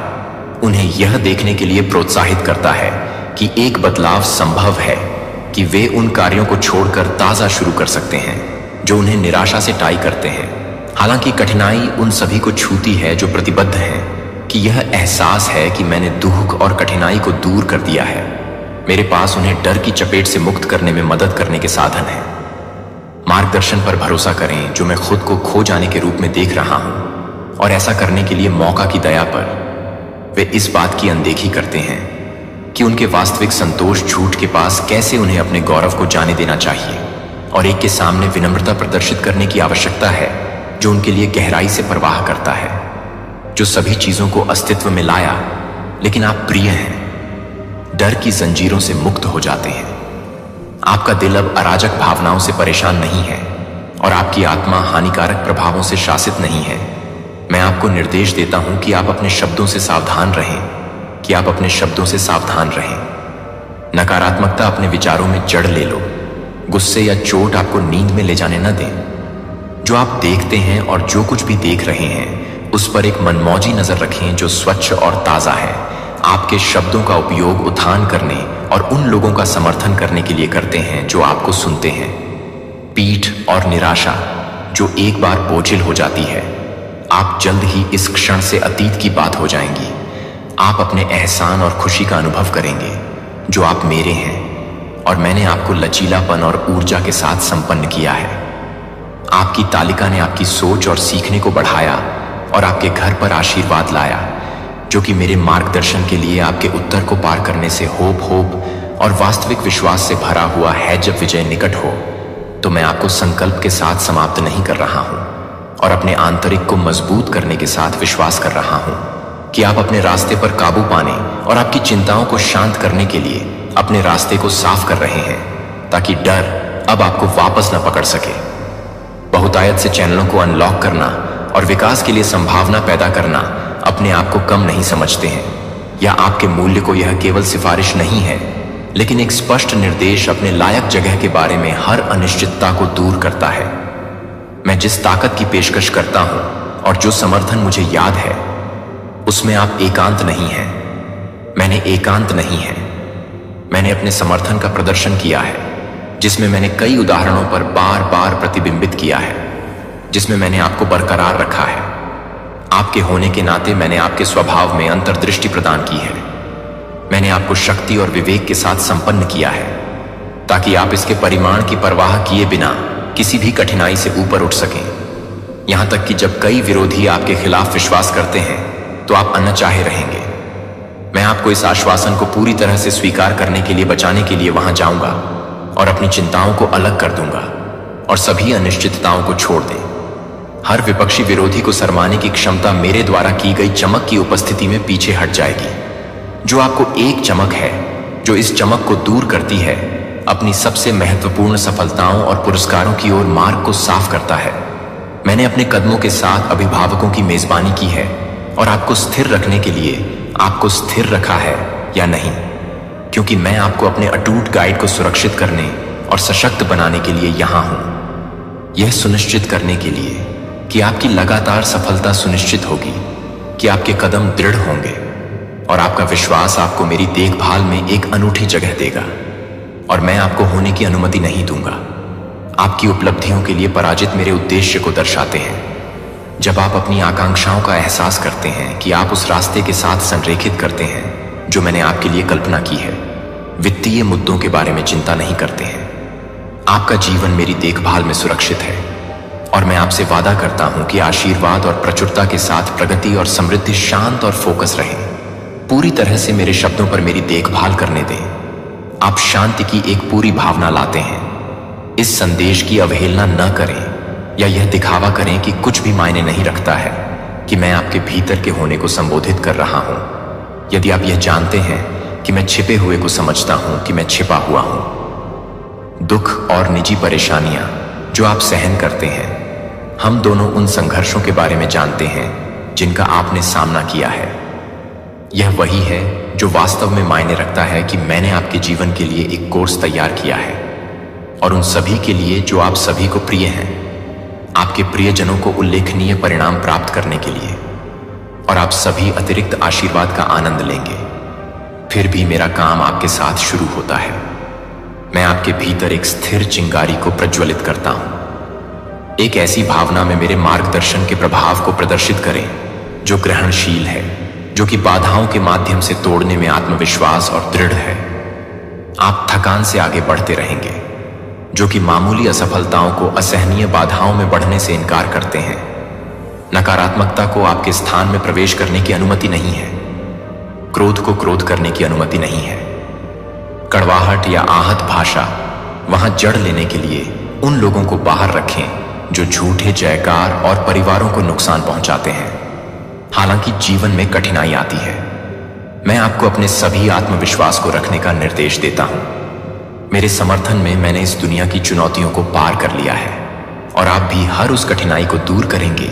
A: उन्हें यह देखने के लिए प्रोत्साहित करता है कि एक बदलाव संभव है, कि वे उन कार्यों को छोड़कर ताज़ा शुरू कर सकते हैं जो उन्हें निराशा से टाई करते हैं। हालांकि कठिनाई उन सभी को छूती है जो प्रतिबद्ध हैं कि यह एहसास है कि मैंने दुख और कठिनाई को दूर कर दिया है। मेरे पास उन्हें डर की चपेट से मुक्त करने में मदद करने के साधन हैं। मार्गदर्शन पर भरोसा करें जो मैं खुद को खो जाने के रूप में देख रहा हूं, और ऐसा करने के लिए मौका की दया पर वे इस बात की अनदेखी करते हैं कि उनके वास्तविक संतोष झूठ के पास कैसे उन्हें अपने गौरव को जाने देना चाहिए, और एक के सामने विनम्रता प्रदर्शित करने की आवश्यकता है जो उनके लिए गहराई से परवाह करता है, जो सभी चीजों को अस्तित्व में लाया, लेकिन आप प्रिय हैं, डर की जंजीरों से मुक्त हो जाते हैं। आपका दिल अब अराजक भावनाओं से परेशान नहीं है और आपकी आत्मा हानिकारक प्रभावों से शासित नहीं है। मैं आपको निर्देश देता हूं कि आप अपने शब्दों से सावधान रहें, कि आप अपने शब्दों से सावधान रहें। नकारात्मकता अपने विचारों में जड़ ले लो। गुस्से या चोट आपको नींद में ले जाने न दें। जो आप देखते हैं और जो कुछ भी देख रहे हैं उस पर एक मनमौजी नजर रखें जो स्वच्छ और ताजा है। आपके शब्दों का उपयोग उत्थान करने और उन लोगों का समर्थन करने के लिए करते हैं जो आपको सुनते हैं। पीठ और निराशा जो एक बार बोझिल हो जाती है, आप जल्द ही इस क्षण से अतीत की बात हो जाएंगी। आप अपने एहसान और खुशी का अनुभव करेंगे जो आप मेरे हैं, और मैंने आपको लचीलापन और ऊर्जा के साथ संपन्न किया है। आपकी तालिका ने आपकी सोच और सीखने को बढ़ाया और आपके घर पर आशीर्वाद लाया, जो कि मेरे मार्गदर्शन के लिए आपके उत्तर को पार करने से होप और वास्तविक विश्वास से भरा हुआ है। जब विजय निकट हो तो मैं आपको संकल्प के साथ समाप्त नहीं कर रहा हूं, और अपने आंतरिक को मजबूत करने के साथ विश्वास कर रहा हूं कि आप अपने रास्ते पर काबू पाने और आपकी चिंताओं को शांत करने के लिए अपने रास्ते को साफ कर रहे हैं, ताकि डर अब आपको वापस न पकड़ सके। बहुतायत से चैनलों को अनलॉक करना और विकास के लिए संभावना पैदा करना अपने आप को कम नहीं समझते हैं, या आपके मूल्य को यह केवल सिफारिश नहीं है, लेकिन एक स्पष्ट निर्देश अपने लायक जगह के बारे में हर अनिश्चितता को दूर करता है। मैं जिस ताकत की पेशकश करता हूं और जो समर्थन मुझे याद है, उसमें आप एकांत नहीं हैं। मैंने एकांत नहीं है। मैंने अपने समर्थन का प्रदर्शन किया है, जिसमें मैंने कई उदाहरणों पर बार बार प्रतिबिंबित किया है, जिसमें मैंने आपको बरकरार रखा है। आपके होने के नाते मैंने आपके स्वभाव में अंतर्दृष्टि प्रदान की है। मैंने आपको शक्ति और विवेक के साथ संपन्न किया है, ताकि आप इसके परिमाण की परवाह किए बिना किसी भी कठिनाई से ऊपर उठ सकें। यहां तक कि जब कई विरोधी आपके खिलाफ विश्वास करते हैं तो आप अनचाहे रहेंगे। मैं आपको इस आश्वासन को पूरी तरह से स्वीकार करने के लिए बचाने के लिए वहां जाऊंगा और अपनी चिंताओं को अलग कर दूंगा और सभी अनिश्चितताओं को छोड़ दें। हर विपक्षी विरोधी को शर्माने की क्षमता मेरे द्वारा की गई चमक की उपस्थिति में पीछे हट जाएगी। जो आपको एक चमक है जो इस चमक को दूर करती है, अपनी सबसे महत्वपूर्ण सफलताओं और पुरस्कारों की ओर मार्ग को साफ करता है। मैंने अपने कदमों के साथ अभिभावकों की मेजबानी की है और आपको स्थिर रखने के लिए आपको स्थिर रखा है या नहीं, क्योंकि मैं आपको अपने अटूट गाइड को सुरक्षित करने और सशक्त बनाने के लिए यहां हूं। यह सुनिश्चित करने के लिए कि आपकी लगातार सफलता सुनिश्चित होगी, कि आपके कदम दृढ़ होंगे और आपका विश्वास आपको मेरी देखभाल में एक अनूठी जगह देगा, और मैं आपको होने की अनुमति नहीं दूंगा। आपकी उपलब्धियों के लिए पराजित मेरे उद्देश्य को दर्शाते हैं। जब आप अपनी आकांक्षाओं का एहसास करते हैं कि आप उस रास्ते के साथ संरेखित करते हैं जो मैंने आपके लिए कल्पना की है, वित्तीय मुद्दों के बारे में चिंता नहीं करते हैं, आपका जीवन मेरी देखभाल में सुरक्षित है, और मैं आपसे वादा करता हूं कि आशीर्वाद और प्रचुरता के साथ प्रगति और समृद्धि शांत और फोकस रहें। पूरी तरह से मेरे शब्दों पर मेरी देखभाल करने दें। आप शांति की एक पूरी भावना लाते हैं। इस संदेश की अवहेलना न करें या यह दिखावा करें कि कुछ भी मायने नहीं रखता है कि मैं आपके भीतर के होने को संबोधित कर रहा हूं। यदि आप यह जानते हैं कि मैं छिपे हुए को समझता हूं कि मैं छिपा हुआ हूं। दुख और निजी परेशानियां जो आप सहन करते हैं, हम दोनों उन संघर्षों के बारे में जानते हैं जिनका आपने सामना किया है। यह वही है जो वास्तव में मायने रखता है कि मैंने आपके जीवन के लिए एक कोर्स तैयार किया है, और उन सभी के लिए जो आप सभी को प्रिय हैं। आपके प्रियजनों को उल्लेखनीय परिणाम प्राप्त करने के लिए, और आप सभी अतिरिक्त आशीर्वाद का आनंद लेंगे। फिर भी मेरा काम आपके साथ शुरू होता है। मैं आपके भीतर एक स्थिर चिंगारी को प्रज्वलित करता हूं, एक ऐसी भावना में मेरे मार्गदर्शन के प्रभाव को प्रदर्शित करें जो ग्रहणशील है, जो कि बाधाओं के माध्यम से तोड़ने में आत्मविश्वास और दृढ़ है। आप थकान से आगे बढ़ते रहेंगे, जो कि मामूली असफलताओं को असहनीय बाधाओं में बढ़ने से इनकार करते हैं। नकारात्मकता को आपके स्थान में प्रवेश करने की अनुमति नहीं है। क्रोध को क्रोध करने की अनुमति नहीं है। कड़वाहट या आहत भाषा वहां जड़ लेने के लिए उन लोगों को बाहर रखें जो झूठे जयकार और परिवारों को नुकसान पहुंचाते हैं। हालांकि जीवन में कठिनाई आती है, मैं आपको अपने सभी आत्मविश्वास को रखने का निर्देश देता हूं। मेरे समर्थन में मैंने इस दुनिया की चुनौतियों को पार कर लिया है, और आप भी हर उस कठिनाई को दूर करेंगे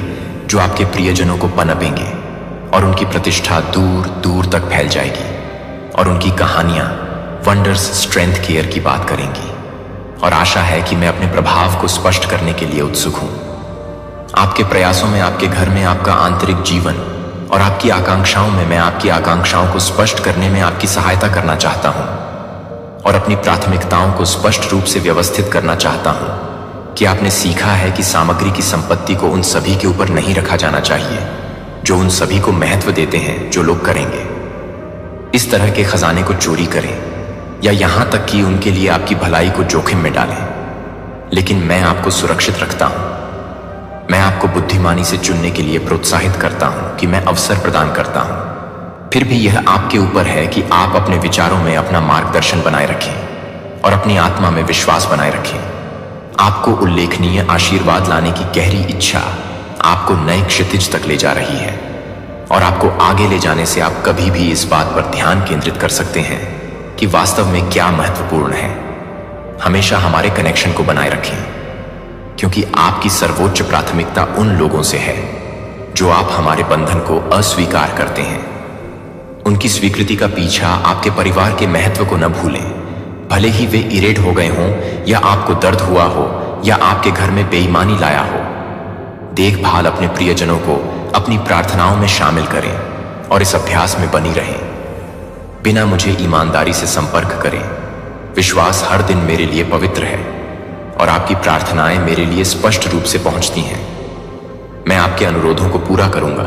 A: जो आपके प्रियजनों को पनपेंगे, और उनकी प्रतिष्ठा दूर दूर तक फैल जाएगी, और उनकी कहानियां वंडर्स स्ट्रेंथ केयर की बात करेंगी। और आशा है कि मैं अपने प्रभाव को स्पष्ट करने के लिए उत्सुक हूं। आपके प्रयासों में, आपके घर में आपका आंतरिक जीवन और आपकी आकांक्षाओं में मैं आपकी आकांक्षाओं को स्पष्ट करने में आपकी सहायता करना चाहता हूं, और अपनी प्राथमिकताओं को स्पष्ट रूप से व्यवस्थित करना चाहता हूं कि आपने सीखा है कि सामग्री की संपत्ति को उन सभी के ऊपर नहीं रखा जाना चाहिए जो उन सभी को महत्व देते हैं जो लोग करेंगे। इस तरह के खजाने को चोरी करें या यहां तक कि उनके लिए आपकी भलाई को जोखिम में डालें, लेकिन मैं आपको सुरक्षित रखता हूं। मैं आपको बुद्धिमानी से चुनने के लिए प्रोत्साहित करता हूं कि मैं अवसर प्रदान करता हूं। फिर भी यह आपके ऊपर है कि आप अपने विचारों में अपना मार्गदर्शन बनाए रखें और अपनी आत्मा में विश्वास बनाए रखें। आपको उल्लेखनीय आशीर्वाद लाने की गहरी इच्छा आपको नए क्षितिज तक ले जा रही है, और आपको आगे ले जाने से आप कभी भी इस बात पर ध्यान केंद्रित कर सकते हैं कि वास्तव में क्या महत्वपूर्ण है। हमेशा हमारे कनेक्शन को बनाए रखें, क्योंकि आपकी सर्वोच्च प्राथमिकता उन लोगों से है जो आप हमारे बंधन को अस्वीकार करते हैं। उनकी स्वीकृति का पीछा आपके परिवार के महत्व को न भूलें, भले ही वे इरेड हो गए हों, या आपको दर्द हुआ हो, या आपके घर में बेईमानी लाया हो। देखभाल अपने प्रियजनों को अपनी प्रार्थनाओं में शामिल करें और इस अभ्यास में बनी रहें। बिना मुझे ईमानदारी से संपर्क करें। विश्वास हर दिन मेरे लिए पवित्र है, और आपकी प्रार्थनाएं मेरे लिए स्पष्ट रूप से पहुंचती हैं। मैं आपके अनुरोधों को पूरा करूंगा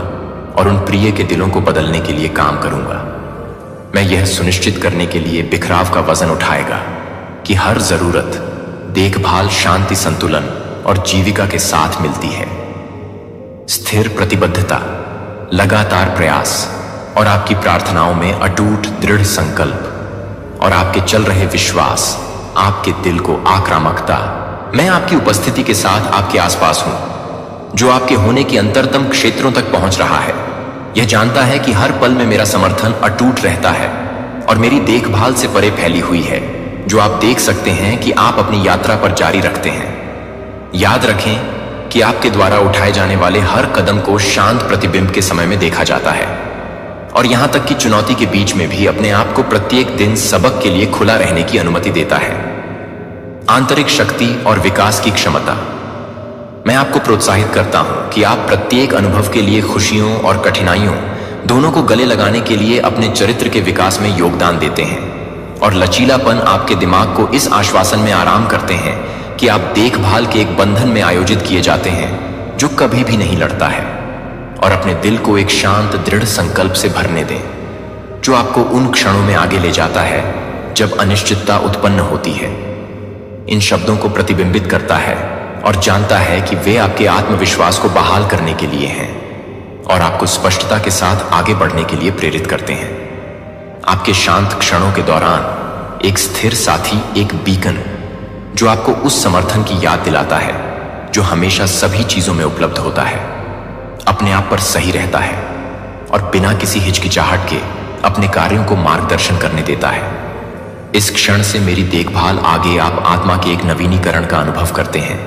A: और उन प्रिय के दिलों को बदलने के लिए काम करूंगा। मैं यह सुनिश्चित करने के लिए बिखराव का वजन उठाएगा कि हर जरूरत देखभाल, शांति, संतुलन और जीविका के साथ मिलती है। स्थिर प्रतिबद्धता, लगातार प्रयास और आपकी प्रार्थनाओं में अटूट दृढ़ संकल्प और आपके चल रहे विश्वास आपके दिल को आक्रामकता। मैं आपकी उपस्थिति के साथ आपके आसपास हूं, जो आपके होने के अंतरतम क्षेत्रों तक पहुंच रहा है। यह जानता है कि हर पल में मेरा समर्थन अटूट रहता है और मेरी देखभाल से परे फैली हुई है, जो आप देख सकते हैं कि आप अपनी यात्रा पर जारी रखते हैं। याद रखें कि आपके द्वारा उठाए जाने वाले हर कदम को शांत प्रतिबिंब के समय में देखा जाता है, और यहां तक कि चुनौती के बीच में भी अपने आप को प्रत्येक दिन सबक के लिए खुला रहने की अनुमति देता है। आंतरिक शक्ति और विकास की क्षमता। मैं आपको प्रोत्साहित करता हूं कि आप प्रत्येक अनुभव के लिए खुशियों और कठिनाइयों दोनों को गले लगाने के लिए अपने चरित्र के विकास में योगदान देते हैं, और लचीलापन आपके दिमाग को इस आश्वासन में आराम करते हैं कि आप देखभाल के एक बंधन में आयोजित किए जाते हैं जो कभी भी नहीं लड़ता है, और अपने दिल को एक शांत दृढ़ संकल्प से भरने दें जो आपको उन क्षणों में आगे ले जाता है जब अनिश्चितता उत्पन्न होती है। इन शब्दों को प्रतिबिंबित करता है और जानता है कि वे आपके आत्मविश्वास को बहाल करने के लिए हैं और आपको स्पष्टता के साथ आगे बढ़ने के लिए प्रेरित करते हैं। आपके शांत क्षणों के दौरान एक स्थिर साथी, एक बीकन जो आपको उस समर्थन की याद दिलाता है जो हमेशा सभी चीजों में उपलब्ध होता है, अपने आप पर सही रहता है और बिना किसी हिचकिचाहट के अपने कार्यों को मार्गदर्शन करने देता है। इस क्षण से मेरी देखभाल आगे आप आत्मा के एक नवीनीकरण का अनुभव करते हैं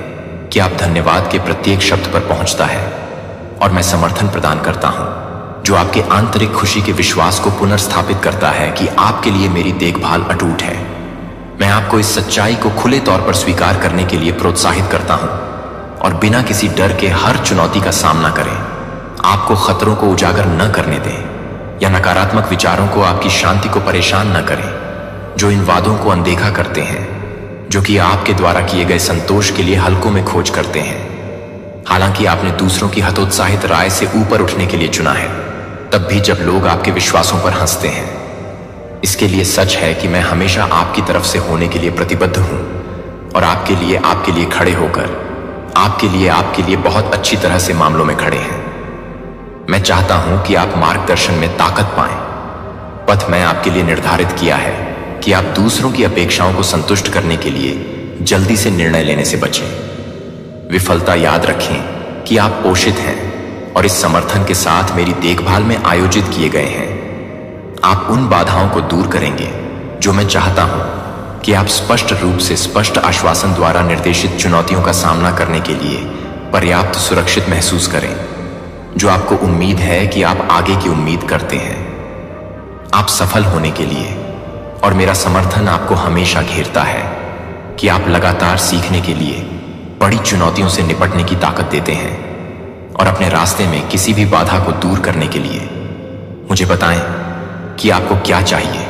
A: कि आप धन्यवाद के प्रत्येक शब्द पर पहुंचता है, और मैं समर्थन प्रदान करता हूं जो आपके आंतरिक खुशी के विश्वास को पुनर्स्थापित करता है कि आपके लिए मेरी देखभाल अटूट है। मैं आपको इस सच्चाई को खुले तौर पर स्वीकार करने के लिए प्रोत्साहित करता हूं और बिना किसी डर के हर चुनौती का सामना करें। आपको खतरों को उजागर न करने दें या नकारात्मक विचारों को आपकी शांति को परेशान न करें, जो इन वादों को अनदेखा करते हैं, जो कि आपके द्वारा किए गए संतोष के लिए हलकों में खोज करते हैं। हालांकि आपने दूसरों की हतोत्साहित राय से ऊपर उठने के लिए चुना है, तब भी जब लोग आपके विश्वासों पर हंसते हैं। इसके लिए सच है कि मैं हमेशा आपकी तरफ से होने के लिए प्रतिबद्ध हूं और आपके लिए खड़े होकर आपके लिए बहुत अच्छी तरह से मामलों में खड़े हैं। मैं चाहता हूं कि आप मार्गदर्शन में ताकत पाएं। पथ मैं आपके लिए निर्धारित किया है कि आप दूसरों की अपेक्षाओं को संतुष्ट करने के लिए जल्दी से निर्णय लेने से बचें। विफलता याद रखें कि आप पोषित हैं और इस समर्थन के साथ मेरी देखभाल में आयोजित किए गए हैं। आप उन बाधाओं को दूर करेंगे जो मैं चाहता हूं कि आप स्पष्ट रूप से स्पष्ट आश्वासन द्वारा निर्देशित चुनौतियों का सामना करने के लिए पर्याप्त सुरक्षित महसूस करें, जो आपको उम्मीद है कि आप आगे की उम्मीद करते हैं। आप सफल होने के लिए और मेरा समर्थन आपको हमेशा घेरता है कि आप लगातार सीखने के लिए बड़ी चुनौतियों से निपटने की ताकत देते हैं और अपने रास्ते में किसी भी बाधा को दूर करने के लिए मुझे बताएं कि आपको क्या चाहिए।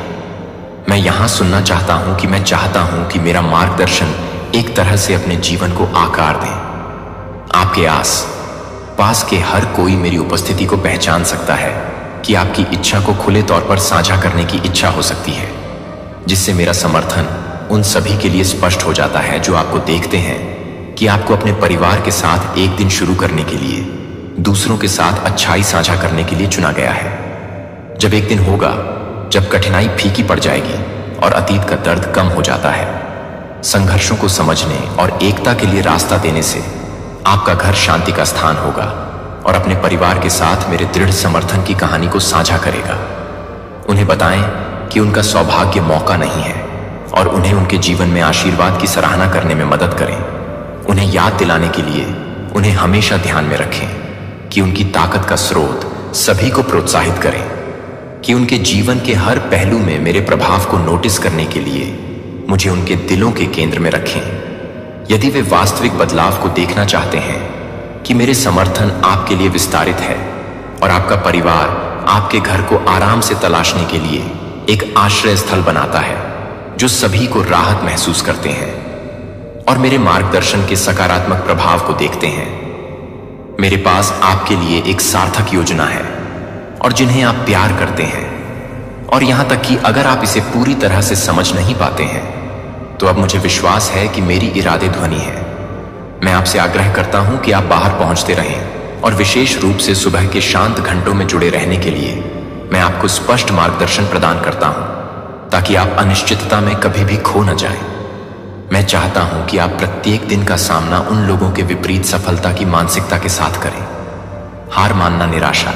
A: मैं यहां सुनना चाहता हूं कि मैं चाहता हूं कि मेरा मार्गदर्शन एक तरह से अपने जीवन को आकार दे। आपके आस पास के हर कोई मेरी उपस्थिति को पहचान सकता है कि आपकी इच्छा को खुले तौर पर साझा करने की इच्छा हो सकती है, जिससे मेरा समर्थन उन सभी के लिए स्पष्ट हो जाता है जो आपको देखते हैं कि आपको अपने परिवार के साथ एक दिन शुरू करने के लिए दूसरों के साथ अच्छाई साझा करने के लिए चुना गया है। जब एक दिन होगा जब कठिनाई फीकी पड़ जाएगी और अतीत का दर्द कम हो जाता है, संघर्षों को समझने और एकता के लिए रास्ता देने से आपका घर शांति का स्थान होगा और अपने परिवार के साथ मेरे दृढ़ समर्थन की कहानी को साझा करेगा। उन्हें बताएं कि उनका सौभाग्य मौका नहीं है और उन्हें उनके जीवन में आशीर्वाद की सराहना करने में मदद करें। उन्हें याद दिलाने के लिए उन्हें हमेशा ध्यान में रखें कि उनकी ताकत का स्रोत सभी को प्रोत्साहित करें, कि उनके जीवन के हर पहलू में मेरे प्रभाव को नोटिस करने के लिए मुझे उनके दिलों के केंद्र में रखें। यदि वे वास्तविक बदलाव को देखना चाहते हैं कि मेरे समर्थन आपके लिए विस्तारित है और आपका परिवार आपके घर को आराम से तलाशने के लिए एक आश्रय स्थल बनाता है जो सभी को राहत महसूस करते हैं और मेरे मार्गदर्शन के सकारात्मक प्रभाव को देखते हैं, मेरे पास आपके लिए एक सार्थक योजना है और जिन्हें आप प्यार करते हैं। और यहां तक कि अगर आप इसे पूरी तरह से समझ नहीं पाते हैं, तो अब मुझे विश्वास है कि मेरी इरादे ध्वनि है। मैं आपसे आग्रह करता हूं कि आप बाहर पहुंचते रहें और विशेष रूप से सुबह के शांत घंटों में जुड़े रहने के लिए मैं आपको स्पष्ट मार्गदर्शन प्रदान करता हूं, ताकि आप अनिश्चितता में कभी भी खो न जाएं। मैं चाहता हूं कि आप प्रत्येक दिन का सामना उन लोगों के विपरीत सफलता की मानसिकता के साथ करें। हार मानना निराशा।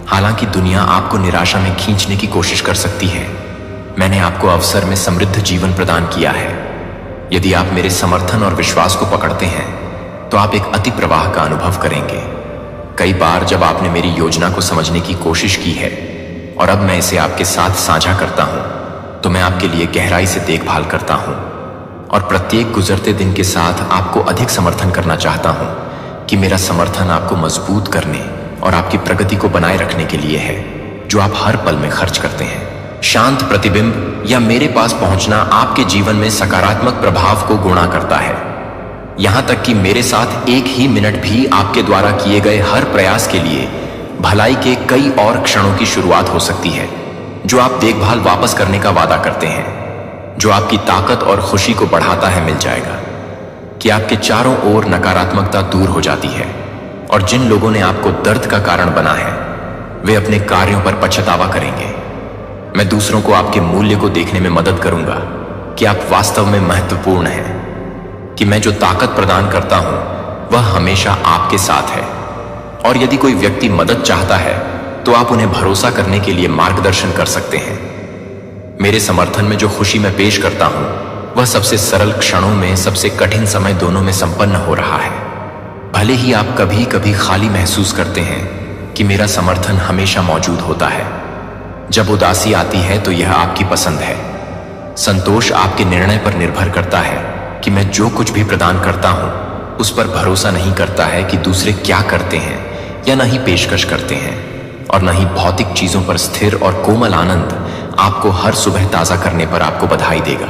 A: हालांकि दुनिया आपको निराशा में खींचने की कोशिश कर सकती है, मैंने आपको अवसर में समृद्ध जीवन प्रदान किया है। यदि आप मेरे समर्थन और विश्वास को पकड़ते हैं, तो आप एक अति प्रवाह का अनुभव करेंगे। कई बार जब आपने मेरी योजना को समझने की कोशिश की है और अब मैं इसे आपके साथ साझा करता हूं, तो मैं आपके लिए गहराई से देखभाल करता हूं और प्रत्येक गुजरते दिन के साथ आपको अधिक समर्थन करना चाहता हूं कि मेरा समर्थन आपको मजबूत करने और आपकी प्रगति को बनाए रखने के लिए है, जो आप हर पल में खर्च करते हैं। शांत प्रतिबिंब या मेरे पास पहुंचना आपके जीवन में सकारात्मक प्रभाव को गुणा करता है। यहां तक कि मेरे साथ एक ही मिनट भी आपके द्वारा किए गए हर प्रयास के लिए भलाई के कई और क्षणों की शुरुआत हो सकती है, जो आप देखभाल वापस करने का वादा करते हैं, जो आपकी ताकत और खुशी को बढ़ाता है। मिल जाएगा कि आपके चारों ओर नकारात्मकता दूर हो जाती है और जिन लोगों ने आपको दर्द का कारण बना है, वे अपने कार्यों पर पछतावा करेंगे। मैं दूसरों को आपके मूल्य को देखने में मदद करूंगा कि आप वास्तव में महत्वपूर्ण हैं, कि मैं जो ताकत प्रदान करता हूं वह हमेशा आपके साथ है। और यदि कोई व्यक्ति मदद चाहता है, तो आप उन्हें भरोसा करने के लिए मार्गदर्शन कर सकते हैं। मेरे समर्थन में जो खुशी मैं पेश करता हूं, वह सबसे सरल क्षणों में सबसे कठिन समय दोनों में संपन्न हो रहा है। भले ही आप कभी कभी खाली महसूस करते हैं कि मेरा समर्थन हमेशा मौजूद होता है। जब उदासी आती है तो यह आपकी पसंद है। संतोष आपके निर्णय पर निर्भर करता है कि मैं जो कुछ भी प्रदान करता हूं उस पर भरोसा नहीं करता है कि दूसरे क्या करते हैं या न ही पेशकश करते हैं, और न ही भौतिक चीजों पर स्थिर और कोमल आनंद आपको हर सुबह ताजा करने पर आपको बधाई देगा।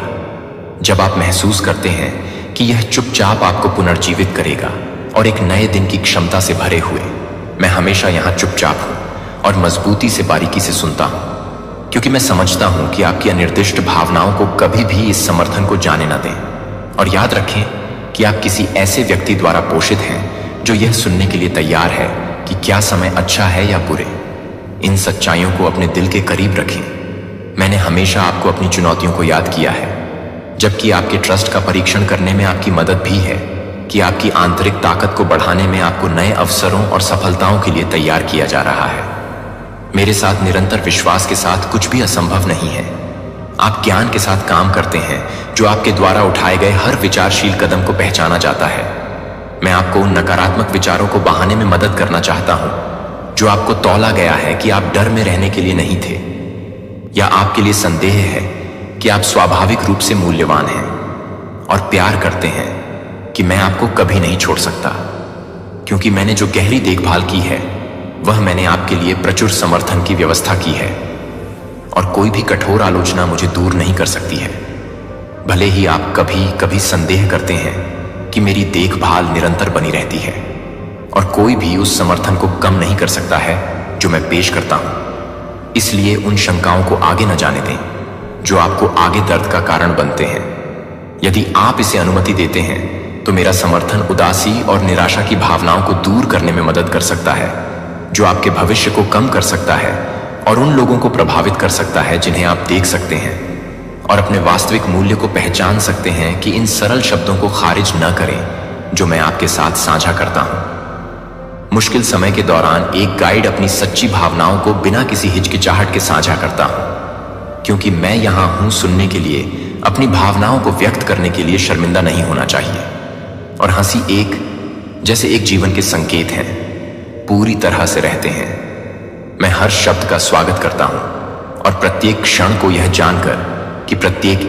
A: जब आप महसूस करते हैं कि यह चुपचाप आपको पुनर्जीवित करेगा और एक नए दिन की क्षमता से भरे हुए, मैं हमेशा यहां चुपचाप हूं और मजबूती से बारीकी से सुनता हूं, क्योंकि मैं समझता हूं कि आपकी अनिर्दिष्ट भावनाओं को कभी भी इस समर्थन को जाने न दें। और याद रखें कि आप किसी ऐसे व्यक्ति द्वारा पोषित हैं जो यह सुनने के लिए तैयार है कि क्या समय अच्छा है या बुरे। इन सच्चाइयों को अपने दिल के करीब रखें। मैंने हमेशा आपको अपनी चुनौतियों को याद किया है, जबकि आपके ट्रस्ट का परीक्षण करने में आपकी मदद भी है कि आपकी आंतरिक ताकत को बढ़ाने में आपको नए अवसरों और सफलताओं के लिए तैयार किया जा रहा है। मेरे साथ निरंतर विश्वास के साथ कुछ भी असंभव नहीं है। आप ज्ञान के साथ काम करते हैं जो आपके द्वारा उठाए गए हर विचारशील कदम को पहचाना जाता है। मैं आपको उन नकारात्मक विचारों को बहाने में मदद करना चाहता हूं जो आपको तौला गया है कि आप डर में रहने के लिए नहीं थे, या आपके लिए संदेह है कि आप स्वाभाविक रूप से मूल्यवान हैं और प्यार करते हैं कि मैं आपको कभी नहीं छोड़ सकता, क्योंकि मैंने जो गहरी देखभाल की है वह मैंने आपके लिए प्रचुर समर्थन की व्यवस्था की है, और कोई भी कठोर आलोचना मुझे दूर नहीं कर सकती है। भले ही आप कभी कभी संदेह करते हैं कि मेरी देखभाल निरंतर बनी रहती है, और कोई भी उस समर्थन को कम नहीं कर सकता है जो मैं पेश करता हूं। इसलिए उन शंकाओं को आगे न जाने दें जो आपको आगे दर्द का कारण बनते हैं। यदि आप इसे अनुमति देते हैं तो मेरा समर्थन उदासी और निराशा की भावनाओं को दूर करने में मदद कर सकता है, जो आपके भविष्य को कम कर सकता है और उन लोगों को प्रभावित कर सकता है जिन्हें आप देख सकते हैं, और अपने वास्तविक मूल्य को पहचान सकते हैं कि इन सरल शब्दों को खारिज न करें जो मैं आपके साथ साझा करता हूं। मुश्किल समय के दौरान एक गाइड अपनी सच्ची भावनाओं को बिना किसी हिचकिचाहट के साझा करता हूं, क्योंकि मैं यहां हूं सुनने के लिए, अपनी भावनाओं को व्यक्त करने के लिए शर्मिंदा नहीं होना चाहिए। और हंसी एक जैसे एक जीवन के संकेत हैं, पूरी तरह से रहते हैं। मैं हर शब्द का स्वागत करता हूं और प्रत्येक क्षण को यह जानकर कि प्रत्येक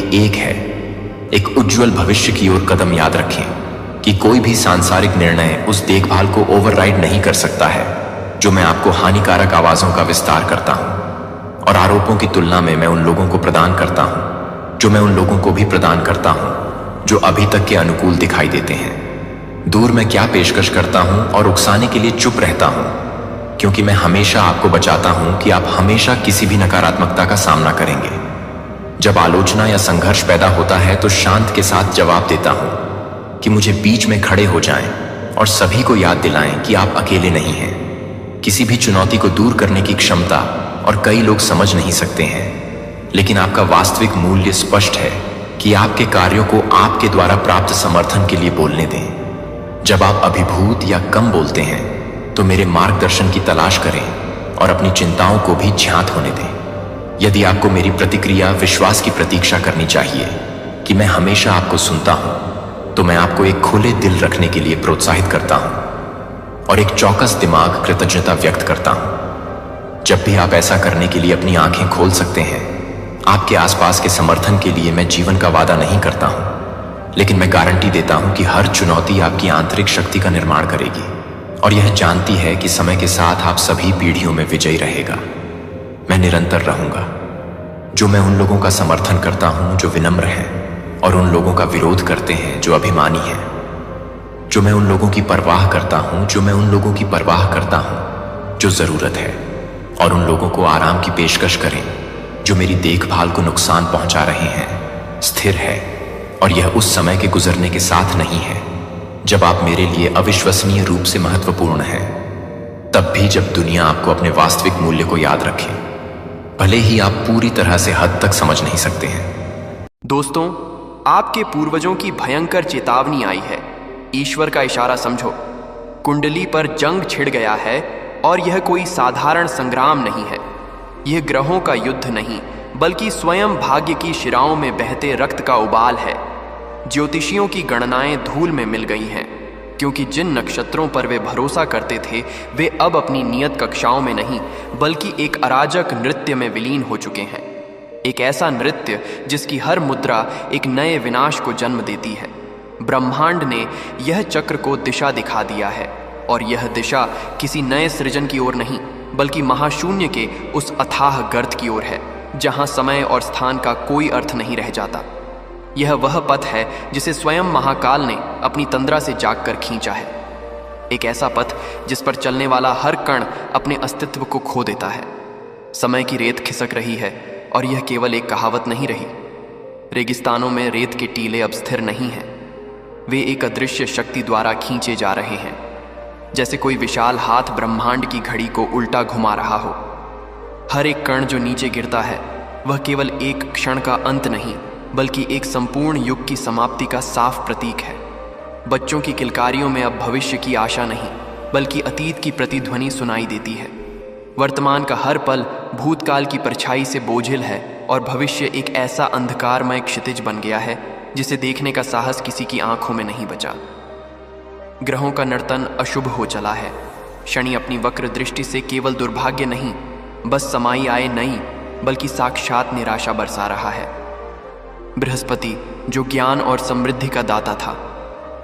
A: एक है, एक उज्जवल भविष्य की ओर कदम याद रखें कि कोई भी सांसारिक निर्णय उस देखभाल को ओवरराइड नहीं कर सकता है जो मैं आपको हानिकारक आवाजों का विस्तार करता हूं, और आरोपों की तुलना में मैं उन लोगों को प्रदान करता हूं जो मैं उन लोगों को भी प्रदान करता हूं जो अभी तक के अनुकूल दिखाई देते हैं। दूर मैं क्या पेशकश करता हूं और उकसाने के लिए चुप रहता हूं, क्योंकि मैं हमेशा आपको बचाता हूं कि आप हमेशा किसी भी नकारात्मकता का सामना करेंगे। जब आलोचना या संघर्ष पैदा होता है तो शांत के साथ जवाब देता हूं कि मुझे बीच में खड़े हो जाएं और सभी को याद दिलाएं कि आप अकेले नहीं हैं। किसी भी चुनौती को दूर करने की क्षमता और कई लोग समझ नहीं सकते हैं, लेकिन आपका वास्तविक मूल्य स्पष्ट है कि आपके कार्यों को आपके द्वारा प्राप्त समर्थन के लिए बोलने दें। जब आप अभिभूत या कम बोलते हैं तो मेरे मार्गदर्शन की तलाश करें और अपनी चिंताओं को भी ज्ञात होने दें। यदि आपको मेरी प्रतिक्रिया विश्वास की प्रतीक्षा करनी चाहिए कि मैं हमेशा आपको सुनता हूं, तो मैं आपको एक खुले दिल रखने के लिए प्रोत्साहित करता हूं और एक चौकस दिमाग कृतज्ञता व्यक्त करता हूं। जब भी आप ऐसा करने के लिए अपनी आंखें खोल सकते हैं, आपके आसपास के समर्थन के लिए मैं जीवन का वादा नहीं करता हूं, लेकिन मैं गारंटी देता हूं कि हर चुनौती आपकी आंतरिक शक्ति का निर्माण करेगी और यह जानती है कि समय के साथ आप सभी पीढ़ियों में विजयी रहेगा। मैं निरंतर रहूंगा। जो मैं उन लोगों का समर्थन करता हूं जो विनम्र हैं और उन लोगों का विरोध करते हैं जो अभिमानी हैं। जो मैं उन लोगों की परवाह करता हूं जो जरूरत है, और उन लोगों को आराम की पेशकश करें जो मेरी देखभाल को नुकसान पहुंचा रहे हैं। स्थिर है, और यह उस समय के गुजरने के साथ नहीं है जब आप मेरे लिए अविश्वसनीय रूप से महत्वपूर्ण हैं। तब भी जब दुनिया आपको अपने वास्तविक मूल्य को याद रखे, भले ही आप पूरी तरह से हद तक समझ नहीं सकते हैं।
B: दोस्तों, आपके पूर्वजों की भयंकर चेतावनी आई है। ईश्वर का इशारा समझो। कुंडली पर जंग छिड़ गया है, और यह कोई साधारण संग्राम नहीं है। यह ग्रहों का युद्ध नहीं, बल्कि स्वयं भाग्य की शिराओं में बहते रक्त का उबाल है। ज्योतिषियों की गणनाएं धूल में मिल गई हैं, क्योंकि जिन नक्षत्रों पर वे भरोसा करते थे वे अब अपनी नियत कक्षाओं में नहीं, बल्कि एक अराजक नृत्य में विलीन हो चुके हैं। एक ऐसा नृत्य जिसकी हर मुद्रा एक नए विनाश को जन्म देती है। ब्रह्मांड ने यह चक्र को दिशा दिखा दिया है, और यह दिशा किसी नए सृजन की ओर नहीं बल्कि महाशून्य के उस अथाह गर्त की ओर है जहां समय और स्थान का कोई अर्थ नहीं रह जाता। यह वह पथ है जिसे स्वयं महाकाल ने अपनी तंद्रा से जागकर खींचा है, एक ऐसा पथ जिस पर चलने वाला हर कण अपने अस्तित्व को खो देता है। समय की रेत खिसक रही है और यह केवल एक कहावत नहीं रही। रेगिस्तानों में रेत के टीले अब स्थिर नहीं हैं, वे एक अदृश्य शक्ति द्वारा खींचे जा रहे हैं, जैसे कोई विशाल हाथ ब्रह्मांड की घड़ी को उल्टा घुमा रहा हो। हर एक कण जो नीचे गिरता है वह केवल एक क्षण का अंत नहीं बल्कि एक संपूर्ण युग की समाप्ति का साफ प्रतीक है। बच्चों की किलकारियों में अब भविष्य की आशा नहीं बल्कि अतीत की प्रतिध्वनि सुनाई देती है। वर्तमान का हर पल भूतकाल की परछाई से बोझिल है और भविष्य एक ऐसा अंधकारमय क्षितिज बन गया है जिसे देखने का साहस किसी की आंखों में नहीं बचा। ग्रहों का नर्तन अशुभ हो चला है। शनि अपनी वक्र दृष्टि से केवल दुर्भाग्य नहीं बस समाई आए नहीं बल्कि साक्षात निराशा बरसा रहा है। बृहस्पति जो ज्ञान और समृद्धि का दाता था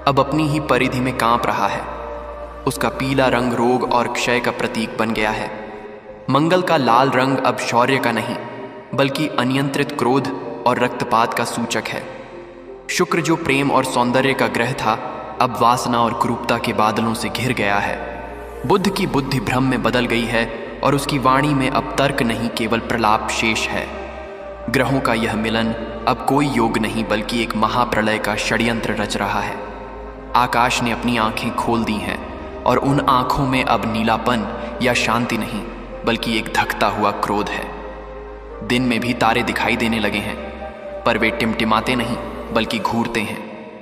B: अब अपनी ही परिधि में कांप रहा है। उसका पीला रंग रोग और क्षय का प्रतीक बन गया है। मंगल का लाल रंग अब शौर्य का नहीं बल्कि अनियंत्रित क्रोध और रक्तपात का सूचक है। शुक्र जो प्रेम और सौंदर्य का ग्रह था अब वासना और क्रूरता के बादलों से घिर गया है। बुद्ध की बुद्धि भ्रम में बदल गई है और उसकी वाणी में अब तर्क नहीं केवल प्रलाप शेष है। ग्रहों का यह मिलन अब कोई योग नहीं बल्कि एक महाप्रलय का षड्यंत्र रच रहा है। आकाश ने अपनी आंखें खोल दी हैं और उन आंखों में अब नीलापन या शांति नहीं बल्कि एक धकता हुआ क्रोध है। दिन में भी तारे दिखाई देने लगे हैं पर वे टिमटिमाते नहीं बल्कि घूरते हैं,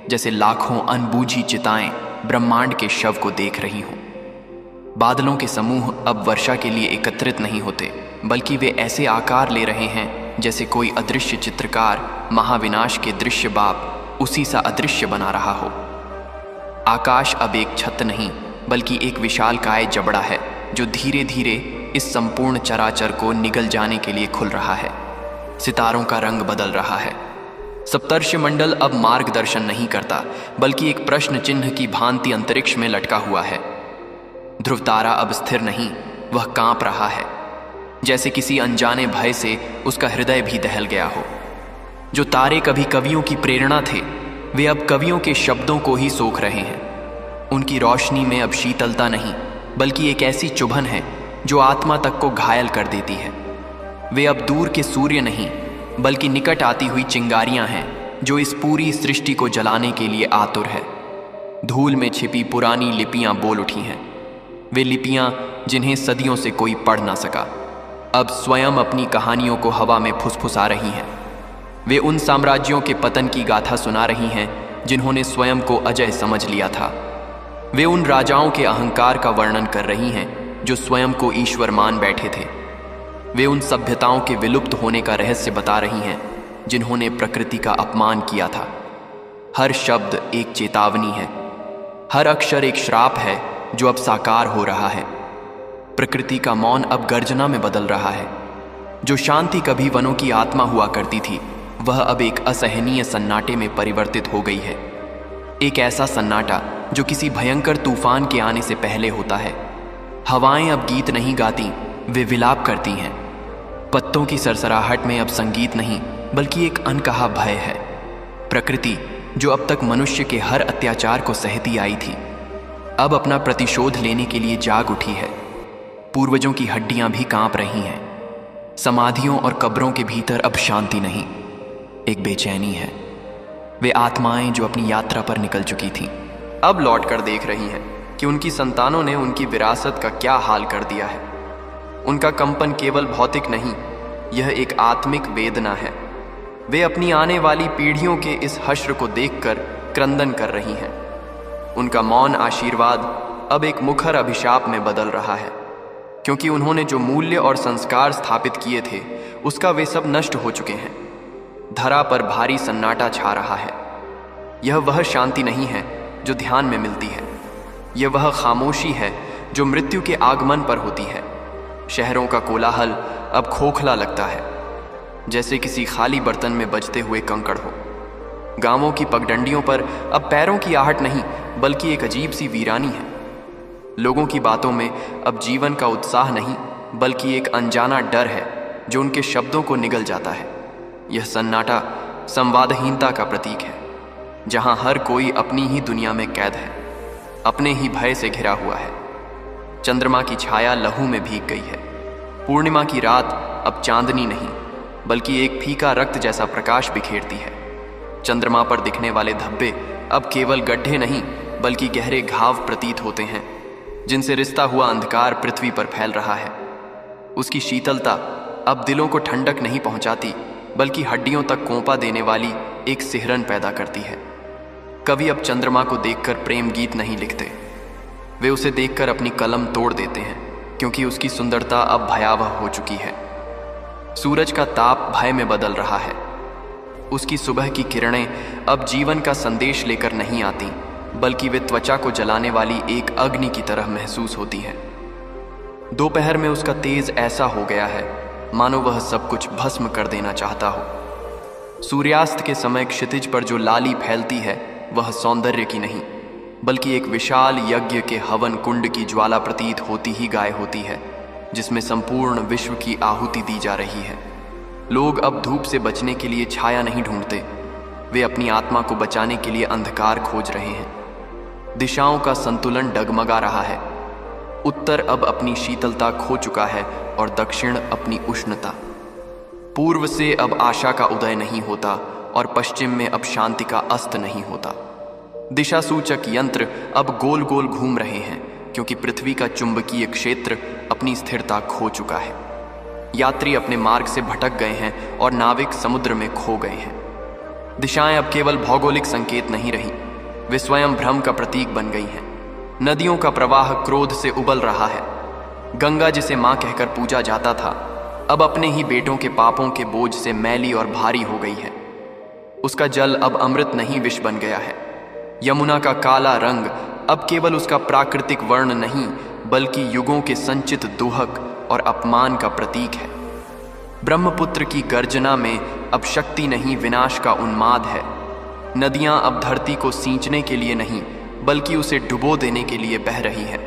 B: जैसे लाखों अनबूझी चिताएं ब्रह्मांड के शव को देख रही हों। बादलों के समूह अब वर्षा के लिए एकत्रित नहीं होते बल्कि वे ऐसे आकार ले रहे हैं जैसे कोई अदृश्य चित्रकार महाविनाश के दृश्य बाप उसी सा अदृश्य बना रहा हो। आकाश अब एक छत नहीं बल्कि एक विशालकाय जबड़ा है जो धीरे धीरे इस संपूर्ण चराचर को निगल जाने के लिए खुल रहा है। सितारों का रंग बदल रहा है। सप्तर्षि मंडल अब मार्गदर्शन नहीं करता बल्कि एक प्रश्न चिन्ह की भांति अंतरिक्ष में लटका हुआ है। ध्रुव तारा अब स्थिर नहीं, वह कांप रहा है, जैसे किसी अनजाने भय से उसका हृदय भी दहल गया हो। जो तारे कभी कवियों की प्रेरणा थे वे अब कवियों के शब्दों को ही सोख रहे हैं। उनकी रोशनी में अब शीतलता नहीं बल्कि एक ऐसी चुभन है जो आत्मा तक को घायल कर देती है। वे अब दूर के सूर्य नहीं बल्कि निकट आती हुई चिंगारियां हैं जो इस पूरी सृष्टि को जलाने के लिए आतुर है। धूल में छिपी पुरानी लिपियां बोल उठी हैं, वे लिपियां जिन्हें सदियों से कोई पढ़ ना सका अब स्वयं अपनी कहानियों को हवा में फुसफुसा रही हैं। वे उन साम्राज्यों के पतन की गाथा सुना रही हैं जिन्होंने स्वयं को अजय समझ लिया था। वे उन राजाओं के अहंकार का वर्णन कर रही हैं जो स्वयं को ईश्वर मान बैठे थे। वे उन सभ्यताओं के विलुप्त होने का रहस्य बता रही हैं जिन्होंने प्रकृति का अपमान किया था। हर शब्द एक चेतावनी है, हर अक्षर एक श्राप है जो अब साकार हो रहा है। प्रकृति का मौन अब गर्जना में बदल रहा है। जो शांति कभी वनों की आत्मा हुआ करती थी वह अब एक असहनीय सन्नाटे में परिवर्तित हो गई है। एक ऐसा सन्नाटा जो किसी भयंकर तूफान के आने से पहले होता है। हवाएं अब गीत नहीं गाती, वे विलाप करती हैं। पत्तों की सरसराहट में अब संगीत नहीं बल्कि एक अनकहा भय है। प्रकृति जो अब तक मनुष्य के हर अत्याचार को सहती आई थी अब अपना प्रतिशोध लेने के लिए जाग उठी है। पूर्वजों की हड्डियां भी कांप रही हैं। समाधियों और कब्रों के भीतर अब शांति नहीं, एक बेचैनी है। वे आत्माएं जो अपनी यात्रा पर निकल चुकी थीं अब लौटकर देख रही हैं कि उनकी संतानों ने उनकी विरासत का क्या हाल कर दिया है। उनका कंपन केवल भौतिक नहीं, यह एक आत्मिक वेदना है। वे अपनी आने वाली पीढ़ियों के इस हश्र को देखकर क्रंदन कर रही हैं। उनका मौन आशीर्वाद अब एक मुखर अभिशाप में बदल रहा है, क्योंकि उन्होंने जो मूल्य और संस्कार स्थापित किए थे उसका वे सब नष्ट हो चुके हैं। धरा पर भारी सन्नाटा छा रहा है। यह वह शांति नहीं है जो ध्यान में मिलती है, यह वह खामोशी है जो मृत्यु के आगमन पर होती है। शहरों का कोलाहल अब खोखला लगता है, जैसे किसी खाली बर्तन में बजते हुए कंकड़ हो। गांवों की पगडंडियों पर अब पैरों की आहट नहीं बल्कि एक अजीब सी वीरानी है। लोगों की बातों में अब जीवन का उत्साह नहीं बल्कि एक अनजाना डर है जो उनके शब्दों को निगल जाता है। यह सन्नाटा संवादहीनता का प्रतीक है, जहां हर कोई अपनी ही दुनिया में कैद है, अपने ही भय से घिरा हुआ है। चंद्रमा की छाया लहू में भीग गई है। पूर्णिमा की रात अब चांदनी नहीं बल्कि एक फीका रक्त जैसा प्रकाश बिखेरती है। चंद्रमा पर दिखने वाले धब्बे अब केवल गड्ढे नहीं बल्कि गहरे घाव प्रतीत होते हैं, जिनसे रिश्ता हुआ अंधकार पृथ्वी पर फैल रहा है। उसकी शीतलता अब दिलों को ठंडक नहीं पहुंचाती बल्कि हड्डियों तक कोंपा देने वाली एक सिहरन पैदा करती है। कवि अब चंद्रमा को देखकर प्रेम गीत नहीं लिखते, वे उसे देखकर अपनी कलम तोड़ देते हैं, क्योंकि उसकी सुंदरता अब भयावह हो चुकी है। सूरज का ताप भय में बदल रहा है। उसकी सुबह की किरणें अब जीवन का संदेश लेकर नहीं आती बल्कि वे त्वचा को जलाने वाली एक अग्नि की तरह महसूस होती हैं। दोपहर में उसका तेज ऐसा हो गया है मानो वह सब कुछ भस्म कर देना चाहता हो। सूर्यास्त के समय क्षितिज पर जो लाली फैलती है वह सौंदर्य की नहीं बल्कि एक विशाल यज्ञ के हवन कुंड की ज्वाला प्रतीत होती ही गाय होती है, जिसमें संपूर्ण विश्व की आहुति दी जा रही है। लोग अब धूप से बचने के लिए छाया नहीं ढूंढते, वे अपनी आत्मा को बचाने के लिए अंधकार खोज रहे हैं। दिशाओं का संतुलन डगमगा रहा है। उत्तर अब अपनी शीतलता खो चुका है और दक्षिण अपनी उष्णता। पूर्व से अब आशा का उदय नहीं होता और पश्चिम में अब शांति का अस्त नहीं होता। दिशा सूचक यंत्र अब गोल गोल घूम रहे हैं, क्योंकि पृथ्वी का चुंबकीय क्षेत्र अपनी स्थिरता खो चुका है। यात्री अपने मार्ग से भटक गए हैं और नाविक समुद्र में खो गए हैं। दिशाएं अब केवल भौगोलिक संकेत नहीं रही, वे स्वयं भ्रम का प्रतीक बन गई हैं। नदियों का प्रवाह क्रोध से उबल रहा है। गंगा जिसे मां कहकर पूजा जाता था अब अपने ही बेटों के पापों के बोझ से मैली और भारी हो गई है। उसका जल अब अमृत नहीं विष बन गया है। यमुना का काला रंग अब केवल उसका प्राकृतिक वर्ण नहीं बल्कि युगों के संचित दुहक और अपमान का प्रतीक है। ब्रह्मपुत्र की गर्जना में अब शक्ति नहीं विनाश का उन्माद है। नदियां अब धरती को सींचने के लिए नहीं बल्कि उसे डुबो देने के लिए बह रही हैं।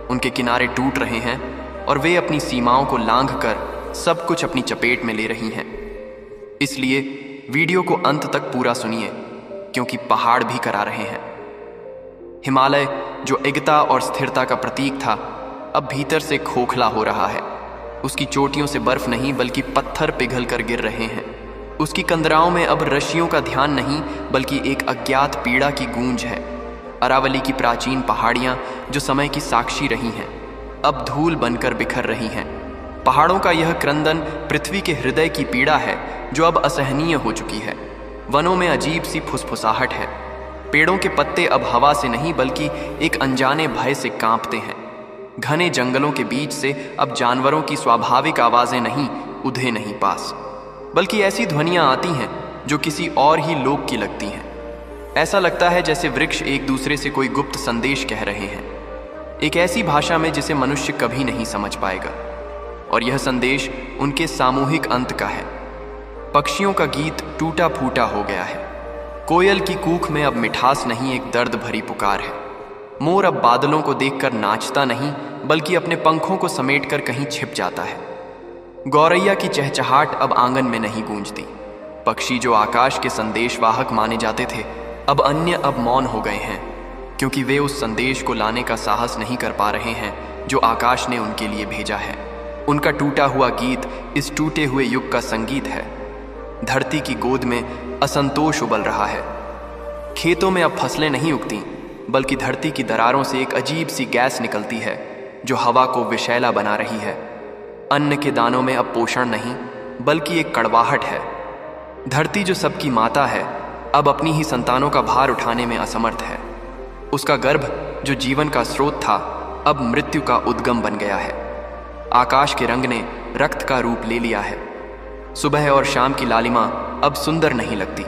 B: उनके किनारे टूट रहे हैं और वे अपनी सीमाओं को लांघकर सब कुछ अपनी चपेट में ले रही हैं। इसलिए वीडियो को अंत तक पूरा सुनिए, क्योंकि पहाड़ भी करा रहे हैं। हिमालय जो एकता और स्थिरता का प्रतीक था अब भीतर से खोखला हो रहा है। उसकी चोटियों से बर्फ नहीं बल्कि पत्थर पिघल कर गिर रहे हैं। उसकी कंदराओं में अब ऋषियों का ध्यान नहीं बल्कि एक अज्ञात पीड़ा की गूंज है। अरावली की प्राचीन पहाड़ियां जो समय की साक्षी रही हैं अब धूल बनकर बिखर रही हैं। पहाड़ों का यह क्रंदन पृथ्वी के हृदय की पीड़ा है जो अब असहनीय हो चुकी है। वनों में अजीब सी फुसफुसाहट है। पेड़ों के पत्ते अब हवा से नहीं बल्कि एक अनजाने भय से कांपते हैं। घने जंगलों के बीच से अब जानवरों की स्वाभाविक आवाजें नहीं उधे नहीं पास, बल्कि ऐसी ध्वनियां आती हैं जो किसी और ही लोक की लगती हैं। ऐसा लगता है जैसे वृक्ष एक दूसरे से कोई गुप्त संदेश कह रहे हैं, एक ऐसी भाषा में जिसे मनुष्य कभी नहीं समझ पाएगा। और यह संदेश उनके सामूहिक अंत का है। पक्षियों का गीत टूटा फूटा हो गया है। कोयल की कूख में अब मिठास नहीं, एक दर्द भरी पुकार है। मोर अब बादलों को देखकर नाचता नहीं बल्कि अपने पंखों को समेटकर कहीं छिप जाता है। गौरैया की चहचहाट अब आंगन में नहीं गूंजती। पक्षी जो आकाश के संदेशवाहक माने जाते थे अब अन्य अब मौन हो गए हैं, क्योंकि वे उस संदेश को लाने का साहस नहीं कर पा रहे हैं जो आकाश ने उनके लिए भेजा है। उनका टूटा हुआ गीत इस टूटे हुए युग का संगीत है। धरती की गोद में असंतोष उबल रहा है। खेतों में अब फसलें नहीं उगती बल्कि धरती की दरारों से एक अजीब सी गैस निकलती है जो हवा को विषैला बना रही है। अन्न के दानों में अब पोषण नहीं बल्कि एक कड़वाहट है। धरती जो सबकी माता है अब अपनी ही संतानों का भार उठाने में असमर्थ है। उसका गर्भ जो जीवन का स्रोत था अब मृत्यु का उद्गम बन गया है। आकाश के रंग ने रक्त का रूप ले लिया है। सुबह और शाम की लालिमा अब सुंदर नहीं लगती,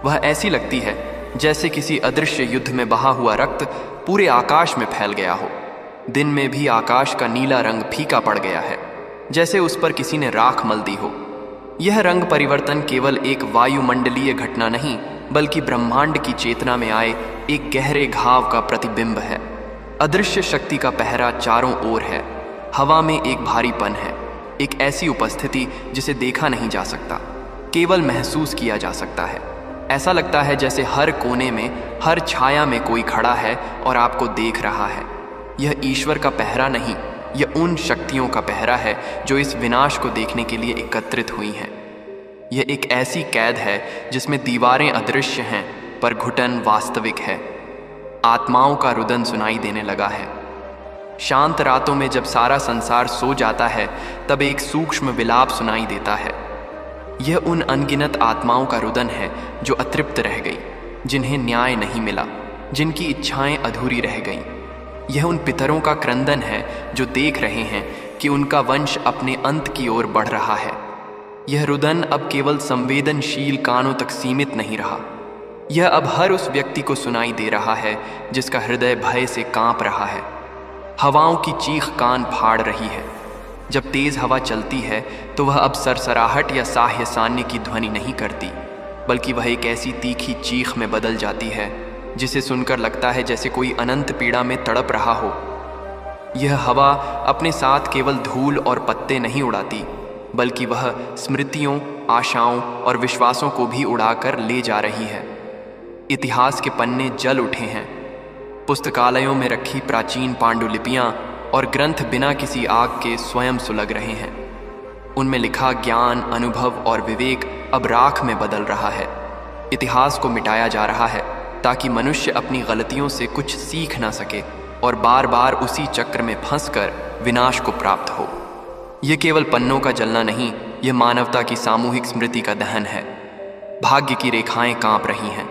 B: वह ऐसी लगती है जैसे किसी अदृश्य युद्ध में बहा हुआ रक्त पूरे आकाश में फैल गया हो। दिन में भी आकाश का नीला रंग फीका पड़ गया है, जैसे उस पर किसी ने राख मल दी हो। यह रंग परिवर्तन केवल एक वायुमंडलीय घटना नहीं बल्कि ब्रह्मांड की चेतना में आए एक गहरे घाव का प्रतिबिंब है। अदृश्य शक्ति का पहरा चारों ओर है। हवा में एक भारीपन है, एक ऐसी उपस्थिति जिसे देखा नहीं जा सकता, केवल महसूस किया जा सकता है। ऐसा लगता है जैसे हर कोने में, हर छाया में कोई खड़ा है और आपको देख रहा है। यह ईश्वर का पहरा नहीं, यह उन शक्तियों का पहरा है जो इस विनाश को देखने के लिए एकत्रित हुई हैं। यह एक ऐसी कैद है जिसमें दीवारें अदृश्य हैं पर घुटन वास्तविक है। आत्माओं का रुदन सुनाई देने लगा है। शांत रातों में जब सारा संसार सो जाता है, तब एक सूक्ष्म विलाप सुनाई देता है। यह उन अनगिनत आत्माओं का रुदन है जो अतृप्त रह गई, जिन्हें न्याय नहीं मिला, जिनकी इच्छाएं अधूरी रह गईं। यह उन पितरों का क्रंदन है जो देख रहे हैं कि उनका वंश अपने अंत की ओर बढ़ रहा है। यह रुदन अब केवल संवेदनशील कानों तक सीमित नहीं रहा, यह अब हर उस व्यक्ति को सुनाई दे रहा है जिसका हृदय भय से कांप रहा है। हवाओं की चीख कान फाड़ रही है। जब तेज हवा चलती है तो वह अब सरसराहट या साह्य सान्य की ध्वनि नहीं करती, बल्कि वह एक ऐसी तीखी चीख में बदल जाती है जिसे सुनकर लगता है जैसे कोई अनंत पीड़ा में तड़प रहा हो। यह हवा अपने साथ केवल धूल और पत्ते नहीं उड़ाती, बल्कि वह स्मृतियों, आशाओं और विश्वासों को भी उड़ाकर ले जा रही है। इतिहास के पन्ने जल उठे हैं। पुस्तकालयों में रखी प्राचीन पांडुलिपियां और ग्रंथ बिना किसी आग के स्वयं सुलग रहे हैं। उनमें लिखा ज्ञान, अनुभव और विवेक अब राख में बदल रहा है। इतिहास को मिटाया जा रहा है ताकि मनुष्य अपनी गलतियों से कुछ सीख ना सके और बार बार उसी चक्र में फंसकर विनाश को प्राप्त हो। यह केवल पन्नों का जलना नहीं, यह मानवता की सामूहिक स्मृति का दहन है। भाग्य की रेखाएं कांप रही हैं।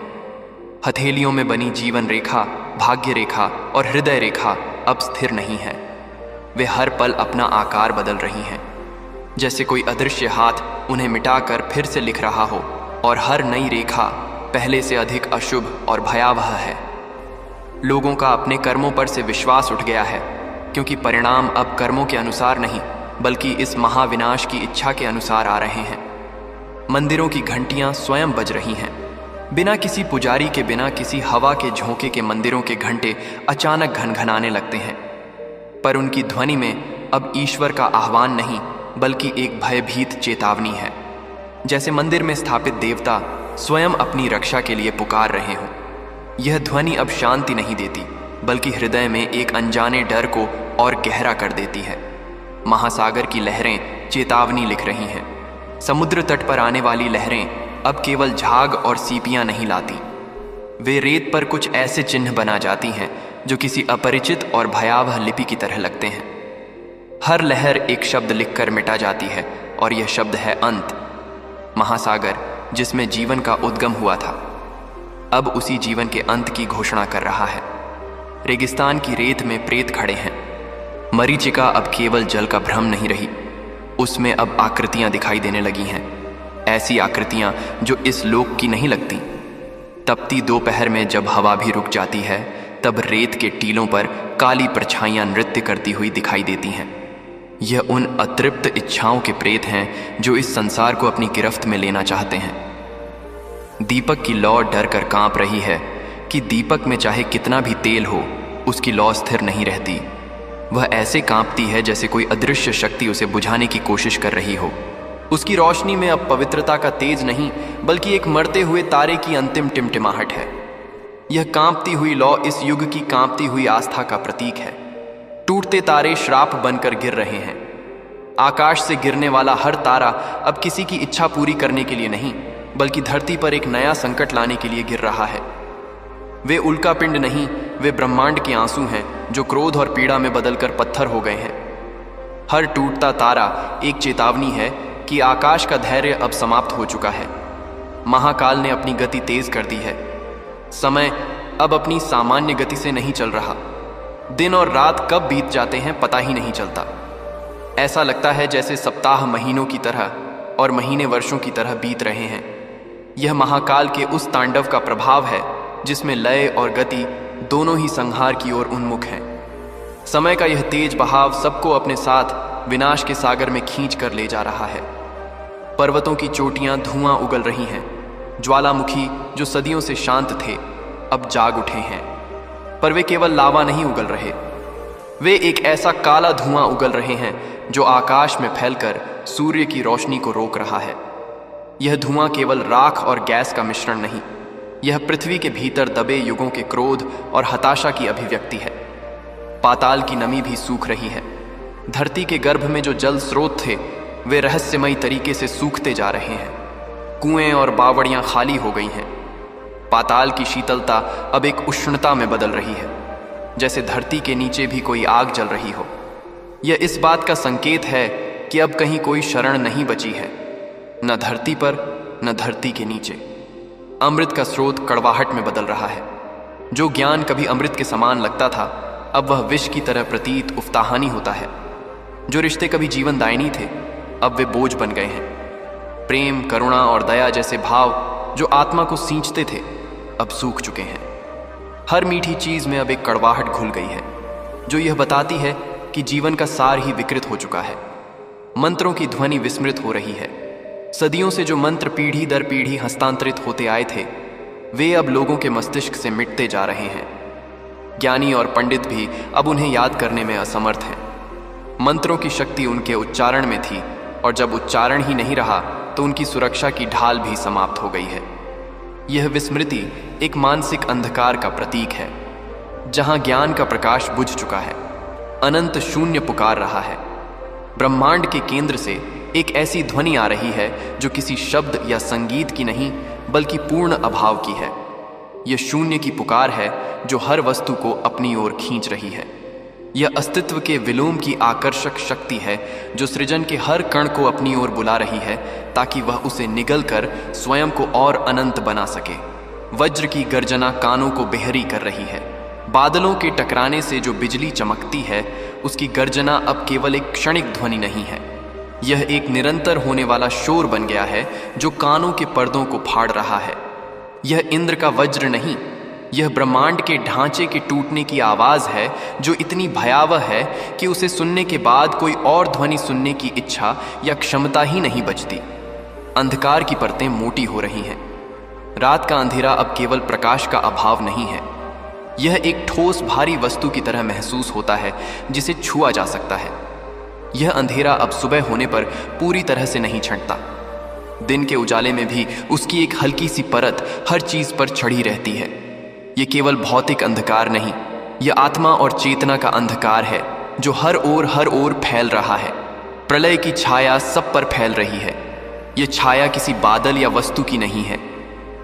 B: हथेलियों में बनी जीवन रेखा, भाग्य रेखा और हृदय रेखा अब स्थिर नहीं है। वे हर पल अपना आकार बदल रही हैं, जैसे कोई अदृश्य हाथ उन्हें मिटाकर फिर से लिख रहा हो, और हर नई रेखा पहले से अधिक अशुभ और भयावह है। लोगों का अपने कर्मों पर से विश्वास उठ गया है, क्योंकि परिणाम अब कर्मों के अनुसार नहीं, बल्कि इस महाविनाश की इच्छा के अनुसार आ रहे हैं। मंदिरों की घंटियां स्वयं बज रही हैं। बिना किसी पुजारी के, बिना किसी हवा के झोंके के मंदिरों के घंटे अचानक घनघनाने लगते हैं। पर उनकी ध्वनि में अब ईश्वर का आह्वान नहीं, बल्कि एक भयभीत चेतावनी है। जैसे मंदिर में स्थापित देवता स्वयं अपनी रक्षा के लिए पुकार रहे हों। यह ध्वनि अब शांति नहीं देती, बल्कि हृदय में एक अनजाने डर को और गहरा कर देती है। महासागर की लहरें चेतावनी लिख रही हैं। समुद्र तट पर आने वाली लहरें अब केवल झाग और सीपियां नहीं लाती। वे रेत पर कुछ ऐसे चिन्ह बना जाती हैं जो किसी अपरिचित और भयावह लिपि की तरह लगते हैं। हर लहर एक शब्द लिखकर मिटा जाती है, और यह शब्द है अंत। महासागर, जिसमें जीवन का उद्गम हुआ था, अब उसी जीवन के अंत की घोषणा कर रहा है। रेगिस्तान की रेत में प्रेत खड़े हैं। मरीचिका अब केवल जल का भ्रम नहीं रही, उसमें अब आकृतियां दिखाई देने लगी हैं। ऐसी आकृतियां जो इस लोक की नहीं लगती। तपती दोपहर में जब हवा भी रुक जाती है, तब रेत के टीलों पर काली परछाइयां नृत्य करती हुई दिखाई देती हैं। यह उन अतृप्त इच्छाओं के प्रेत हैं जो इस संसार को अपनी गिरफ्त में लेना चाहते हैं। दीपक की लौ डर कर कांप रही है कि दीपक में चाहे कितना भी तेल हो, उसकी लौ स्थिर नहीं रहती। वह ऐसे कांपती है जैसे कोई अदृश्य शक्ति उसे बुझाने की कोशिश कर रही हो। उसकी रोशनी में अब पवित्रता का तेज नहीं, बल्कि एक मरते हुए तारे की अंतिम टिमटिमाहट है। यह कांपती हुई लौ इस युग की कांपती हुई आस्था का प्रतीक है। टूटते तारे श्राप बनकर गिर रहे हैं। आकाश से गिरने वाला हर तारा अब किसी की इच्छा पूरी करने के लिए नहीं, बल्कि धरती पर एक नया संकट लाने के लिए गिर रहा है। वे उल्का पिंड नहीं, वे ब्रह्मांड के आंसू हैं जो क्रोध और पीड़ा में बदलकर पत्थर हो गए हैं। हर टूटता तारा एक चेतावनी है कि आकाश का धैर्य अब समाप्त हो चुका है। महाकाल ने अपनी गति तेज कर दी है। समय अब अपनी सामान्य गति से नहीं चल रहा। दिन और रात कब बीत जाते हैं पता ही नहीं चलता। ऐसा लगता है जैसे सप्ताह महीनों की तरह और महीने वर्षों की तरह बीत रहे हैं। यह महाकाल के उस तांडव का प्रभाव है जिसमें लय और गति दोनों ही संहार की ओर उन्मुख हैं। समय का यह तेज बहाव सबको अपने साथ विनाश के सागर में खींच कर ले जा रहा है। पर्वतों की चोटियां धुआं उगल रही हैं। ज्वालामुखी जो सदियों से शांत थे अब जाग उठे हैं, पर वे केवल लावा नहीं उगल रहे, वे एक ऐसा काला धुआं उगल रहे हैं जो आकाश में फैलकर सूर्य की रोशनी को रोक रहा है। यह धुआं केवल राख और गैस का मिश्रण नहीं, यह पृथ्वी के भीतर दबे युगों के क्रोध और हताशा की अभिव्यक्ति है। पाताल की नमी भी सूख रही है। धरती के गर्भ में जो जल स्रोत थे वे रहस्यमयी तरीके से सूखते जा रहे हैं। कुएं और बावड़ियां खाली हो गई हैं। पाताल की शीतलता अब एक उष्णता में बदल रही है, जैसे धरती के नीचे भी कोई आग जल रही हो। यह इस बात का संकेत है कि अब कहीं कोई शरण नहीं बची है, न धरती पर न धरती के नीचे। अमृत का स्रोत कड़वाहट में बदल रहा है। जो ज्ञान कभी अमृत के समान लगता था अब वह विष की तरह प्रतीत उफ्ताहानी होता है। जो रिश्ते कभी जीवनदायिनी थे अब वे बोझ बन गए हैं। प्रेम, करुणा और दया जैसे भाव जो आत्मा को सींचते थे अब सूख चुके हैं। हर मीठी चीज में अब एक कड़वाहट घुल गई है जो यह बताती है कि जीवन का सार ही विकृत हो चुका है। मंत्रों की ध्वनि विस्मृत हो रही है। सदियों से जो मंत्र पीढ़ी दर पीढ़ी हस्तांतरित होते आए थे वे अब लोगों के मस्तिष्क से मिटते जा रहे हैं। ज्ञानी और पंडित भी अब उन्हें याद करने में असमर्थ हैं। मंत्रों की शक्ति उनके उच्चारण में थी और जब उच्चारण ही नहीं रहा तो उनकी सुरक्षा की ढाल भी समाप्त हो गई है। यह विस्मृति एक मानसिक अंधकार का प्रतीक है। जहां ज्ञान का प्रकाश बुझ चुका है, अनंत शून्य पुकार रहा है। ब्रह्मांड के केंद्र से एक ऐसी ध्वनि आ रही है जो किसी शब्द या संगीत की नहीं बल्कि पूर्ण अभाव की है। यह शून्य की पुकार है जो हर वस्तु को अपनी ओर खींच रही है। यह अस्तित्व के विलोम की आकर्षक शक्ति है जो सृजन के हर कण को अपनी ओर बुला रही है ताकि वह उसे निगलकर स्वयं को और अनंत बना सके। वज्र की गर्जना कानों को बेहरी कर रही है। बादलों के टकराने से जो बिजली चमकती है उसकी गर्जना अब केवल एक क्षणिक ध्वनि नहीं है। यह एक निरंतर होने वाला शोर बन गया है जो कानों के पर्दों को फाड़ रहा है। यह इंद्र का वज्र नहीं, यह ब्रह्मांड के ढांचे के टूटने की आवाज है जो इतनी भयावह है कि उसे सुनने के बाद कोई और ध्वनि सुनने की इच्छा या क्षमता ही नहीं बचती। अंधकार की परतें मोटी हो रही हैं। रात का अंधेरा अब केवल प्रकाश का अभाव नहीं है, यह एक ठोस भारी वस्तु की तरह महसूस होता है जिसे छुआ जा सकता है। यह अंधेरा अब सुबह होने पर पूरी तरह से नहीं छंटता। दिन के उजाले में भी उसकी एक हल्की सी परत हर चीज पर चढ़ी रहती है। यह केवल भौतिक अंधकार नहीं, यह आत्मा और चेतना का अंधकार है जो हर ओर फैल रहा है। प्रलय की छाया सब पर फैल रही है। यह छाया किसी बादल या वस्तु की नहीं है,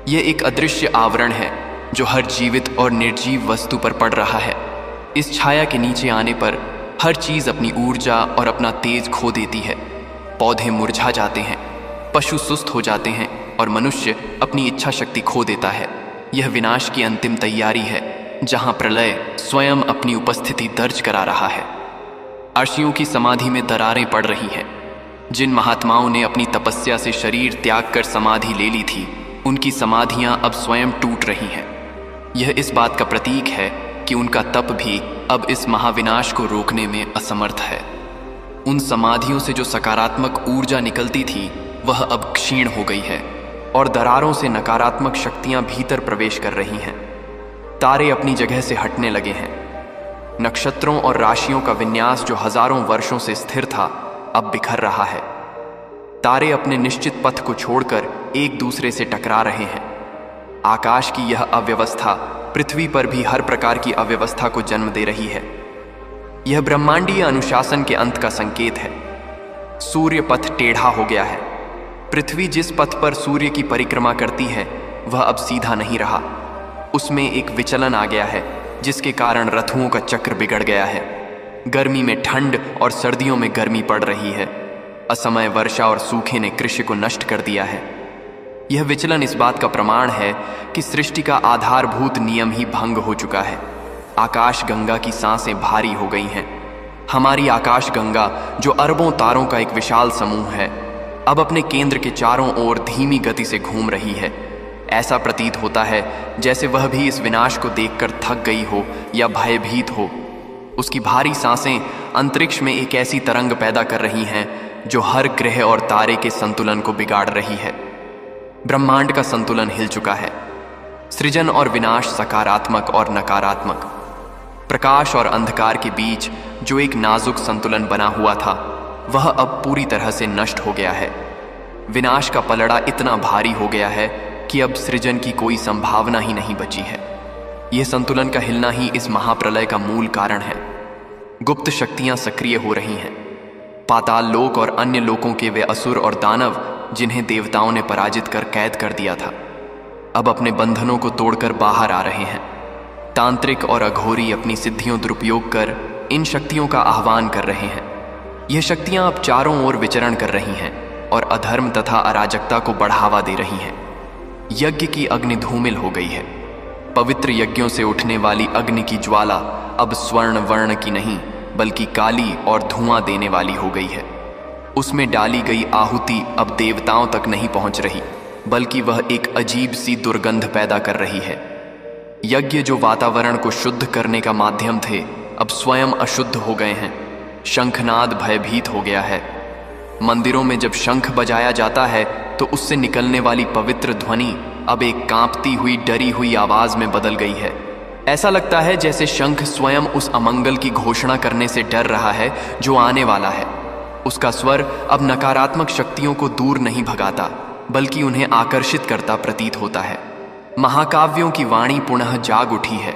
B: यह एक अदृश्य आवरण है जो हर जीवित और निर्जीव वस्तु पर पड़ रहा है। इस छाया के नीचे आने पर हर चीज अपनी ऊर्जा और अपना तेज खो देती है। पौधे मुरझा जाते हैं, पशु सुस्त हो जाते हैं और मनुष्य अपनी इच्छा शक्ति खो देता है। यह विनाश की अंतिम तैयारी है जहां प्रलय स्वयं अपनी उपस्थिति दर्ज करा रहा है। अर्षियों की समाधि में दरारें पड़ रही हैं। जिन महात्माओं ने अपनी तपस्या से शरीर त्याग कर समाधि ले ली थी उनकी समाधियां अब स्वयं टूट रही हैं। यह इस बात का प्रतीक है कि उनका तप भी अब इस महाविनाश को रोकने में असमर्थ है। उन समाधियों से जो सकारात्मक ऊर्जा निकलती थी वह अब क्षीण हो गई है और दरारों से नकारात्मक शक्तियां भीतर प्रवेश कर रही हैं। तारे अपनी जगह से हटने लगे हैं। नक्षत्रों और राशियों का विन्यास जो हजारों वर्षों से स्थिर था अब बिखर रहा है। तारे अपने निश्चित पथ को छोड़कर एक दूसरे से टकरा रहे हैं। आकाश की यह अव्यवस्था पृथ्वी पर भी हर प्रकार की अव्यवस्था को जन्म दे रही है। यह ब्रह्मांडीय अनुशासन के अंत का संकेत है। सूर्य पथ टेढ़ा हो गया है। पृथ्वी जिस पथ पर सूर्य की परिक्रमा करती है वह अब सीधा नहीं रहा। उसमें एक विचलन आ गया है जिसके कारण रथुओं का चक्र बिगड़ गया है। गर्मी में ठंड और सर्दियों में गर्मी पड़ रही है। असमय वर्षा और सूखे ने कृषि को नष्ट कर दिया है। यह विचलन इस बात का प्रमाण है कि सृष्टि का आधारभूत नियम ही भंग हो चुका है। आकाश गंगा की सांसें भारी हो गई हैं। हमारी आकाश गंगा जो अरबों तारों का एक विशाल समूह है अब अपने केंद्र के चारों ओर धीमी गति से घूम रही है। ऐसा प्रतीत होता है जैसे वह भी इस विनाश को देखकर थक गई हो या भयभीत हो। उसकी भारी सांसें अंतरिक्ष में एक ऐसी तरंग पैदा कर रही हैं जो हर ग्रह और तारे के संतुलन को बिगाड़ रही है। ब्रह्मांड का संतुलन हिल चुका है। सृजन और विनाश, सकारात्मक और नकारात्मक, प्रकाश और अंधकार के बीच जो एक नाजुक संतुलन बना हुआ था, वह अब पूरी तरह से नष्ट हो गया है। विनाश का पलड़ा इतना भारी हो गया है कि अब सृजन की कोई संभावना ही नहीं बची है। यह संतुलन का हिलना ही इस महाप्रलय का मूल कारण है। गुप्त शक्तियां सक्रिय हो रही हैं। पाताल लोक और अन्य लोकों के वे असुर और दानव जिन्हें देवताओं ने पराजित कर कैद कर दिया था, अब अपने बंधनों को तोड़कर बाहर आ रहे हैं। तांत्रिक और अघोरी अपनी सिद्धियों दुरुपयोग कर इन शक्तियों का आह्वान कर रहे हैं। यह शक्तियां अब चारों ओर विचरण कर रही हैं और अधर्म तथा अराजकता को बढ़ावा दे रही हैं। यज्ञ की अग्नि धूमिल हो गई है। पवित्र यज्ञों से उठने वाली अग्नि की ज्वाला अब स्वर्ण वर्ण की नहीं, बल्कि काली और धुआं देने वाली हो गई है। उसमें डाली गई आहुति अब देवताओं तक नहीं पहुंच रही, बल्कि वह एक अजीब सी दुर्गंध पैदा कर रही है। यज्ञ जो वातावरण को शुद्ध करने का माध्यम थे, अब स्वयं अशुद्ध हो गए हैं। शंखनाद भयभीत हो गया है। मंदिरों में जब शंख बजाया जाता है तो उससे निकलने वाली पवित्र ध्वनि अब एक कांपती हुई, डरी हुई आवाज में बदल गई है। ऐसा लगता है जैसे शंख स्वयं उस अमंगल की घोषणा करने से डर रहा है जो आने वाला है। उसका स्वर अब नकारात्मक शक्तियों को दूर नहीं भगाता, बल्कि उन्हें आकर्षित करता प्रतीत होता है। महाकाव्यों की वाणी पुनः जाग उठी है।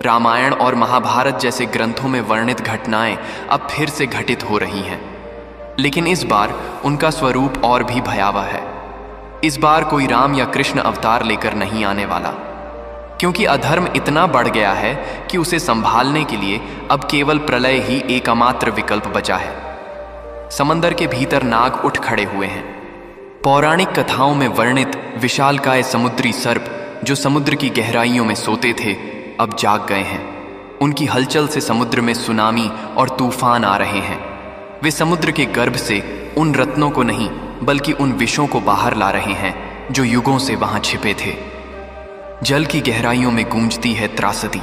B: रामायण और महाभारत जैसे ग्रंथों में वर्णित घटनाएं अब फिर से घटित हो रही हैं, लेकिन इस बार उनका स्वरूप और भी भयावह है। इस बार कोई राम या कृष्ण अवतार लेकर नहीं आने वाला, क्योंकि अधर्म इतना बढ़ गया है कि उसे संभालने के लिए अब केवल प्रलय ही एकमात्र विकल्प बचा है। समंदर के भीतर नाग उठ खड़े हुए हैं। पौराणिक कथाओं में वर्णित विशालकाय समुद्री सर्प जो समुद्र की गहराइयों में सोते थे, अब जाग गए हैं। उनकी हलचल से समुद्र में सुनामी और तूफान आ रहे हैं। वे समुद्र के गर्भ से उन रत्नों को नहीं, बल्कि उन विषों को बाहर ला रहे हैं जो युगों से वहां छिपे थे। जल की गहराइयों में गूंजती है त्रासदी।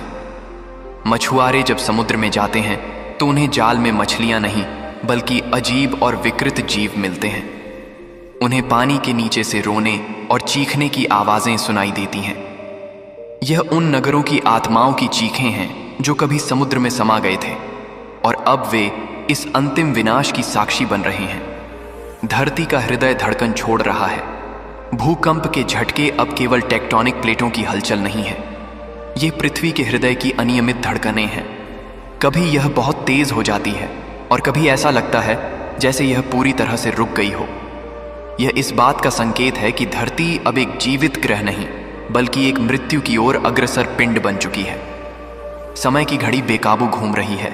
B: मछुआरे जब समुद्र में जाते हैं तो उन्हें जाल में मछलियां नहीं, बल्कि अजीब और विकृत जीव मिलते हैं। उन्हें पानी के नीचे से रोने और चीखने की आवाजें सुनाई देती हैं। यह उन नगरों की आत्माओं की चीखें हैं जो कभी समुद्र में समा गए थे, और अब वे इस अंतिम विनाश की साक्षी बन रहे हैं। धरती का हृदय धड़कन छोड़ रहा है। भूकंप के झटके अब केवल टेक्टोनिक प्लेटों की हलचल नहीं है, ये पृथ्वी के हृदय की अनियमित धड़कनें हैं। कभी यह बहुत तेज हो जाती है और कभी ऐसा लगता है जैसे यह पूरी तरह से रुक गई हो। यह इस बात का संकेत है कि धरती अब एक जीवित ग्रह नहीं, बल्कि एक मृत्यु की ओर अग्रसर पिंड बन चुकी है। समय की घड़ी बेकाबू घूम रही है।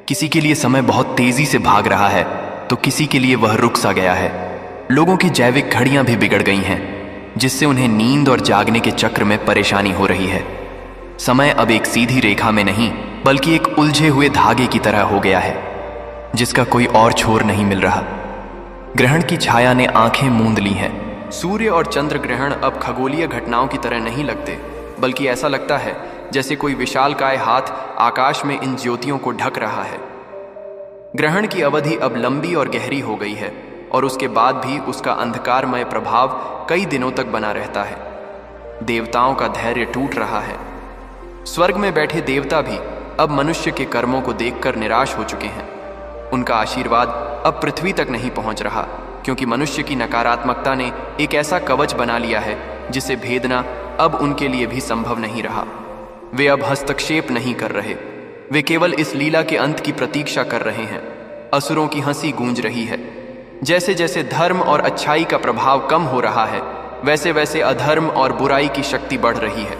B: किसी के लिए समय बहुत तेजी से भाग रहा है, तो किसी के लिए वह रुक सा गया है। लोगों की जैविक घड़ियां भी बिगड़ गई हैं, जिससे उन्हें नींद और जागने के चक्र में परेशानी हो रही है। समय अब एक सीधी रेखा में नहीं, बल्कि एक उलझे हुए धागे की तरह हो गया है, जिसका कोई और छोर नहीं मिल रहा। ग्रहण की छाया ने आंखें मूंद ली हैं। सूर्य और चंद्र ग्रहण अब खगोलीय घटनाओं की तरह नहीं लगते, बल्कि ऐसा लगता है जैसे कोई विशालकाय हाथ आकाश में इन ज्योतियों को ढक रहा है। ग्रहण की अवधि अब लंबी और गहरी हो गई है, और उसके बाद भी उसका अंधकारमय प्रभाव कई दिनों तक बना रहता है। देवताओं का धैर्य टूट रहा है। स्वर्ग में बैठे देवता भी अब मनुष्य के कर्मों को देखकर निराश हो चुके हैं। उनका आशीर्वाद अब पृथ्वी तक नहीं पहुंच रहा, क्योंकि मनुष्य की नकारात्मकता ने एक ऐसा कवच बना लिया है जिसे भेदना अब उनके लिए भी संभव नहीं रहा। वे अब हस्तक्षेप नहीं कर रहे, वे केवल इस लीला के अंत की प्रतीक्षा कर रहे हैं। असुरों की हंसी गूंज रही है। जैसे जैसे धर्म और अच्छाई का प्रभाव कम हो रहा है, वैसे वैसे अधर्म और बुराई की शक्ति बढ़ रही है।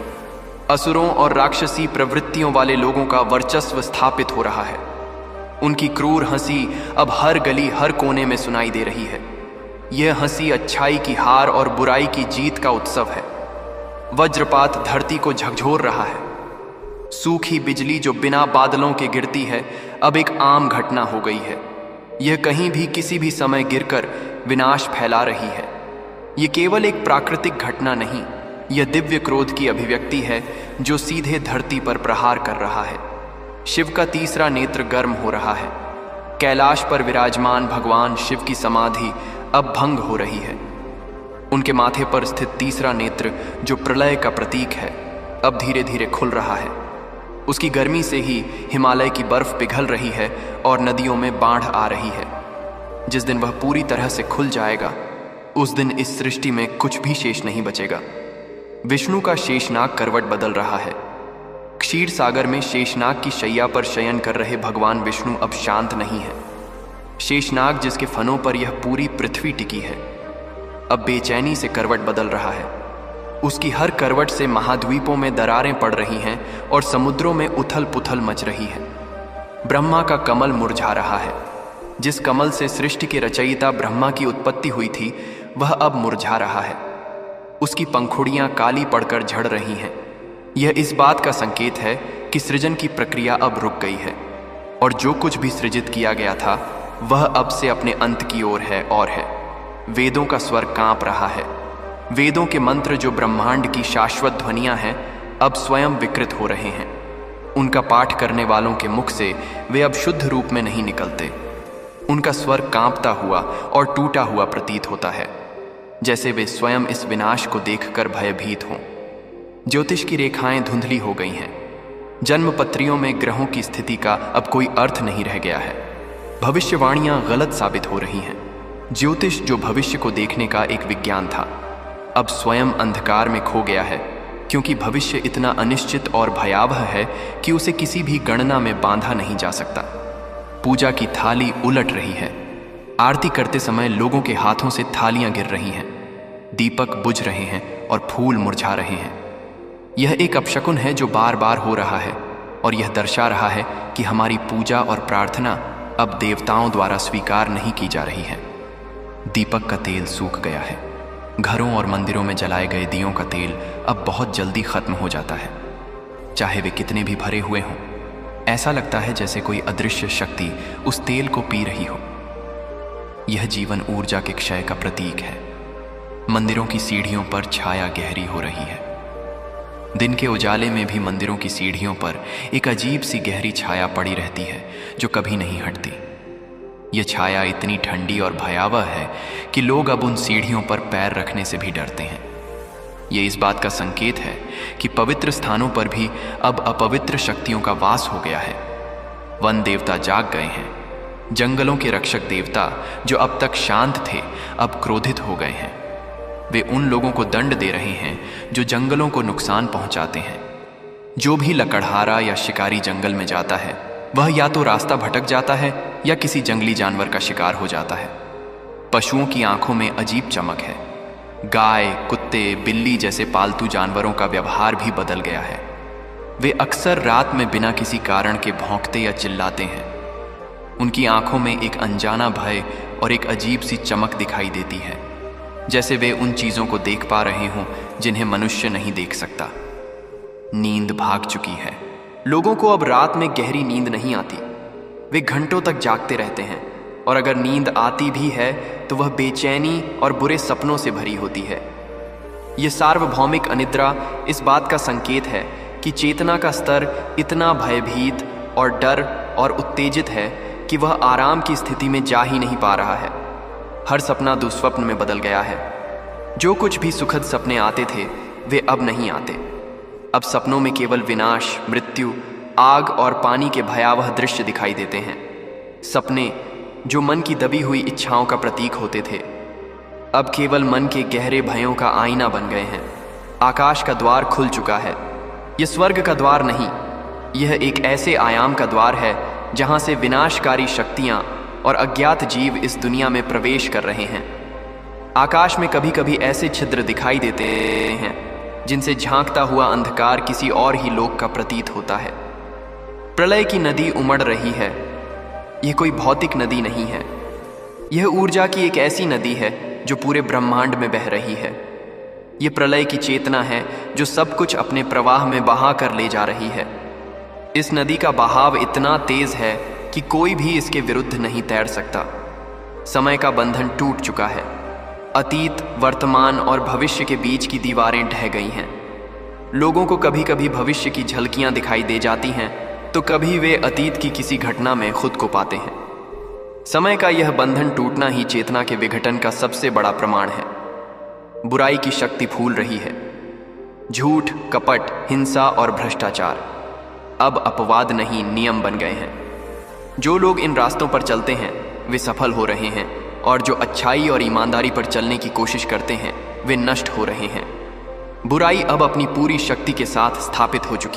B: असुरों और राक्षसी प्रवृत्तियों वाले लोगों का वर्चस्व स्थापित हो रहा है। उनकी क्रूर हंसी अब हर गली, हर कोने में सुनाई दे रही है। यह हंसी अच्छाई की हार और बुराई की जीत का उत्सव है। वज्रपात धरती को झकझोर रहा है। सूखी बिजली जो बिना बादलों के गिरती है, अब एक आम घटना हो गई है। यह कहीं भी किसी भी समय गिरकर विनाश फैला रही है। यह केवल एक प्राकृतिक घटना नहीं, यह दिव्य क्रोध की अभिव्यक्ति है जो सीधे धरती पर प्रहार कर रहा है। शिव का तीसरा नेत्र गर्म हो रहा है। कैलाश पर विराजमान भगवान शिव की समाधि अब भंग हो रही है। उनके माथे पर स्थित तीसरा नेत्र, जो प्रलय का प्रतीक है, अब धीरे धीरे खुल रहा है। उसकी गर्मी से ही हिमालय की बर्फ पिघल रही है और नदियों में बाढ़ आ रही है। जिस दिन वह पूरी तरह से खुल जाएगा, उस दिन इस सृष्टि में कुछ भी शेष नहीं बचेगा। विष्णु का शेषनाग करवट बदल रहा है। क्षीर सागर में शेषनाग की शैया पर शयन कर रहे भगवान विष्णु अब शांत नहीं है। शेषनाग, जिसके फनों पर यह पूरी पृथ्वी टिकी है, अब बेचैनी से करवट बदल रहा है। उसकी हर करवट से महाद्वीपों में दरारें पड़ रही हैं और समुद्रों में उथल पुथल मच रही है। ब्रह्मा का कमल मुरझा रहा है। जिस कमल से सृष्टि के रचयिता ब्रह्मा की उत्पत्ति हुई थी, वह अब मुरझा रहा है। उसकी पंखुड़ियां काली पड़कर झड़ रही हैं। यह इस बात का संकेत है कि सृजन की प्रक्रिया अब रुक गई है और जो कुछ भी सृजित किया गया था, वह अब से अपने अंत की ओर है और है। वेदों का स्वर कांप रहा है। वेदों के मंत्र, जो ब्रह्मांड की शाश्वत ध्वनियां हैं, अब स्वयं विकृत हो रहे हैं। उनका पाठ करने वालों के मुख से वे अब शुद्ध रूप में नहीं निकलते। उनका स्वर कांपता हुआ और टूटा हुआ प्रतीत होता है, जैसे वे स्वयं इस विनाश को देखकर भयभीत हों। ज्योतिष की रेखाएं धुंधली हो गई हैं। जन्मपत्रियों में ग्रहों की स्थिति का अब कोई अर्थ नहीं रह गया है। भविष्यवाणियां गलत साबित हो रही हैं। ज्योतिष, जो भविष्य को देखने का एक विज्ञान था, अब स्वयं अंधकार में खो गया है, क्योंकि भविष्य इतना अनिश्चित और भयावह है कि उसे किसी भी गणना में बांधा नहीं जा सकता। पूजा की थाली उलट रही है। आरती करते समय लोगों के हाथों से थालियां गिर रही हैं। दीपक बुझ रहे हैं और फूल मुरझा रहे हैं। यह एक अपशकुन है जो बार बार हो रहा है और यह दर्शा रहा है कि हमारी पूजा और प्रार्थना अब देवताओं द्वारा स्वीकार नहीं की जा रही है। दीपक का तेल सूख गया है। घरों और मंदिरों में जलाए गए दियों का तेल अब बहुत जल्दी खत्म हो जाता है, चाहे वे कितने भी भरे हुए हों। ऐसा लगता है जैसे कोई अदृश्य शक्ति उस तेल को पी रही हो। यह जीवन ऊर्जा के क्षय का प्रतीक है। मंदिरों की सीढ़ियों पर छाया गहरी हो रही है। दिन के उजाले में भी मंदिरों की सीढ़ियों पर एक अजीब सी गहरी छाया पड़ी रहती है, जो कभी नहीं हटती। यह छाया इतनी ठंडी और भयावह है कि लोग अब उन सीढ़ियों पर पैर रखने से भी डरते हैं। यह इस बात का संकेत है कि पवित्र स्थानों पर भी अब अपवित्र शक्तियों का वास हो गया है। वन देवता जाग गए हैं। जंगलों के रक्षक देवता, जो अब तक शांत थे, अब क्रोधित हो गए हैं। वे उन लोगों को दंड दे रहे हैं जो जंगलों को नुकसान पहुंचाते हैं। जो भी लकड़हारा या शिकारी जंगल में जाता है, वह या तो रास्ता भटक जाता है या किसी जंगली जानवर का शिकार हो जाता है। पशुओं की आंखों में अजीब चमक है। गाय, कुत्ते, बिल्ली जैसे पालतू जानवरों का व्यवहार भी बदल गया है। वे अक्सर रात में बिना किसी कारण के भौंकते या चिल्लाते हैं। उनकी आंखों में एक अनजाना भय और एक अजीब सी चमक दिखाई देती है, जैसे वे उन चीजों को देख पा रहे हों जिन्हें मनुष्य नहीं देख सकता। नींद भाग चुकी है। लोगों को अब रात में गहरी नींद नहीं आती। वे घंटों तक जागते रहते हैं, और अगर नींद आती भी है तो वह बेचैनी और बुरे सपनों से भरी होती है। यह सार्वभौमिक अनिद्रा इस बात का संकेत है कि चेतना का स्तर इतना भयभीत और डर और उत्तेजित है कि वह आराम की स्थिति में जा ही नहीं पा रहा है। हर सपना दुस्वप्न में बदल गया है। जो कुछ भी सुखद सपने आते थे, वे अब नहीं आते। अब सपनों में केवल विनाश, मृत्यु, आग और पानी के भयावह दृश्य दिखाई देते हैं। सपने, जो मन की दबी हुई इच्छाओं का प्रतीक होते थे, अब केवल मन के गहरे भयों का आईना बन गए हैं। आकाश का द्वार खुल चुका है। यह स्वर्ग का द्वार नहीं, यह एक ऐसे आयाम का द्वार है जहां से विनाशकारी शक्तियां और अज्ञात जीव इस दुनिया में प्रवेश कर रहे हैं। आकाश में कभी कभी ऐसे छिद्र दिखाई देते हैं जिनसे झांकता हुआ अंधकार किसी और ही लोक का प्रतीत होता है। प्रलय की नदी उमड़ रही है। यह कोई भौतिक नदी नहीं है। यह ऊर्जा की एक ऐसी नदी है जो पूरे ब्रह्मांड में बह रही है। यह प्रलय की चेतना है जो सब कुछ अपने प्रवाह में बहा कर ले जा रही है। इस नदी का बहाव इतना तेज है कि कोई भी इसके विरुद्ध नहीं तैर सकता। समय का बंधन टूट चुका है। अतीत, वर्तमान और भविष्य के बीच की दीवारें ढह गई हैं। लोगों को कभी कभी भविष्य की झलकियां दिखाई दे जाती हैं, तो कभी वे अतीत की किसी घटना में खुद को पाते हैं। समय का यह बंधन टूटना ही चेतना के विघटन का सबसे बड़ा प्रमाण है। बुराई की शक्ति फूल रही है। झूठ, कपट, हिंसा और भ्रष्टाचार अब अपवाद नहीं, नियम बन गए हैं। जो लोग इन रास्तों पर चलते हैं वे सफल हो रहे हैं, और जो अच्छाई और ईमानदारी पर चलने की कोशिश करते हैं वे नष्ट हो रहे हैं। बुराई अब अपनी पूरी शक्ति के साथ स्थापित हो चुकी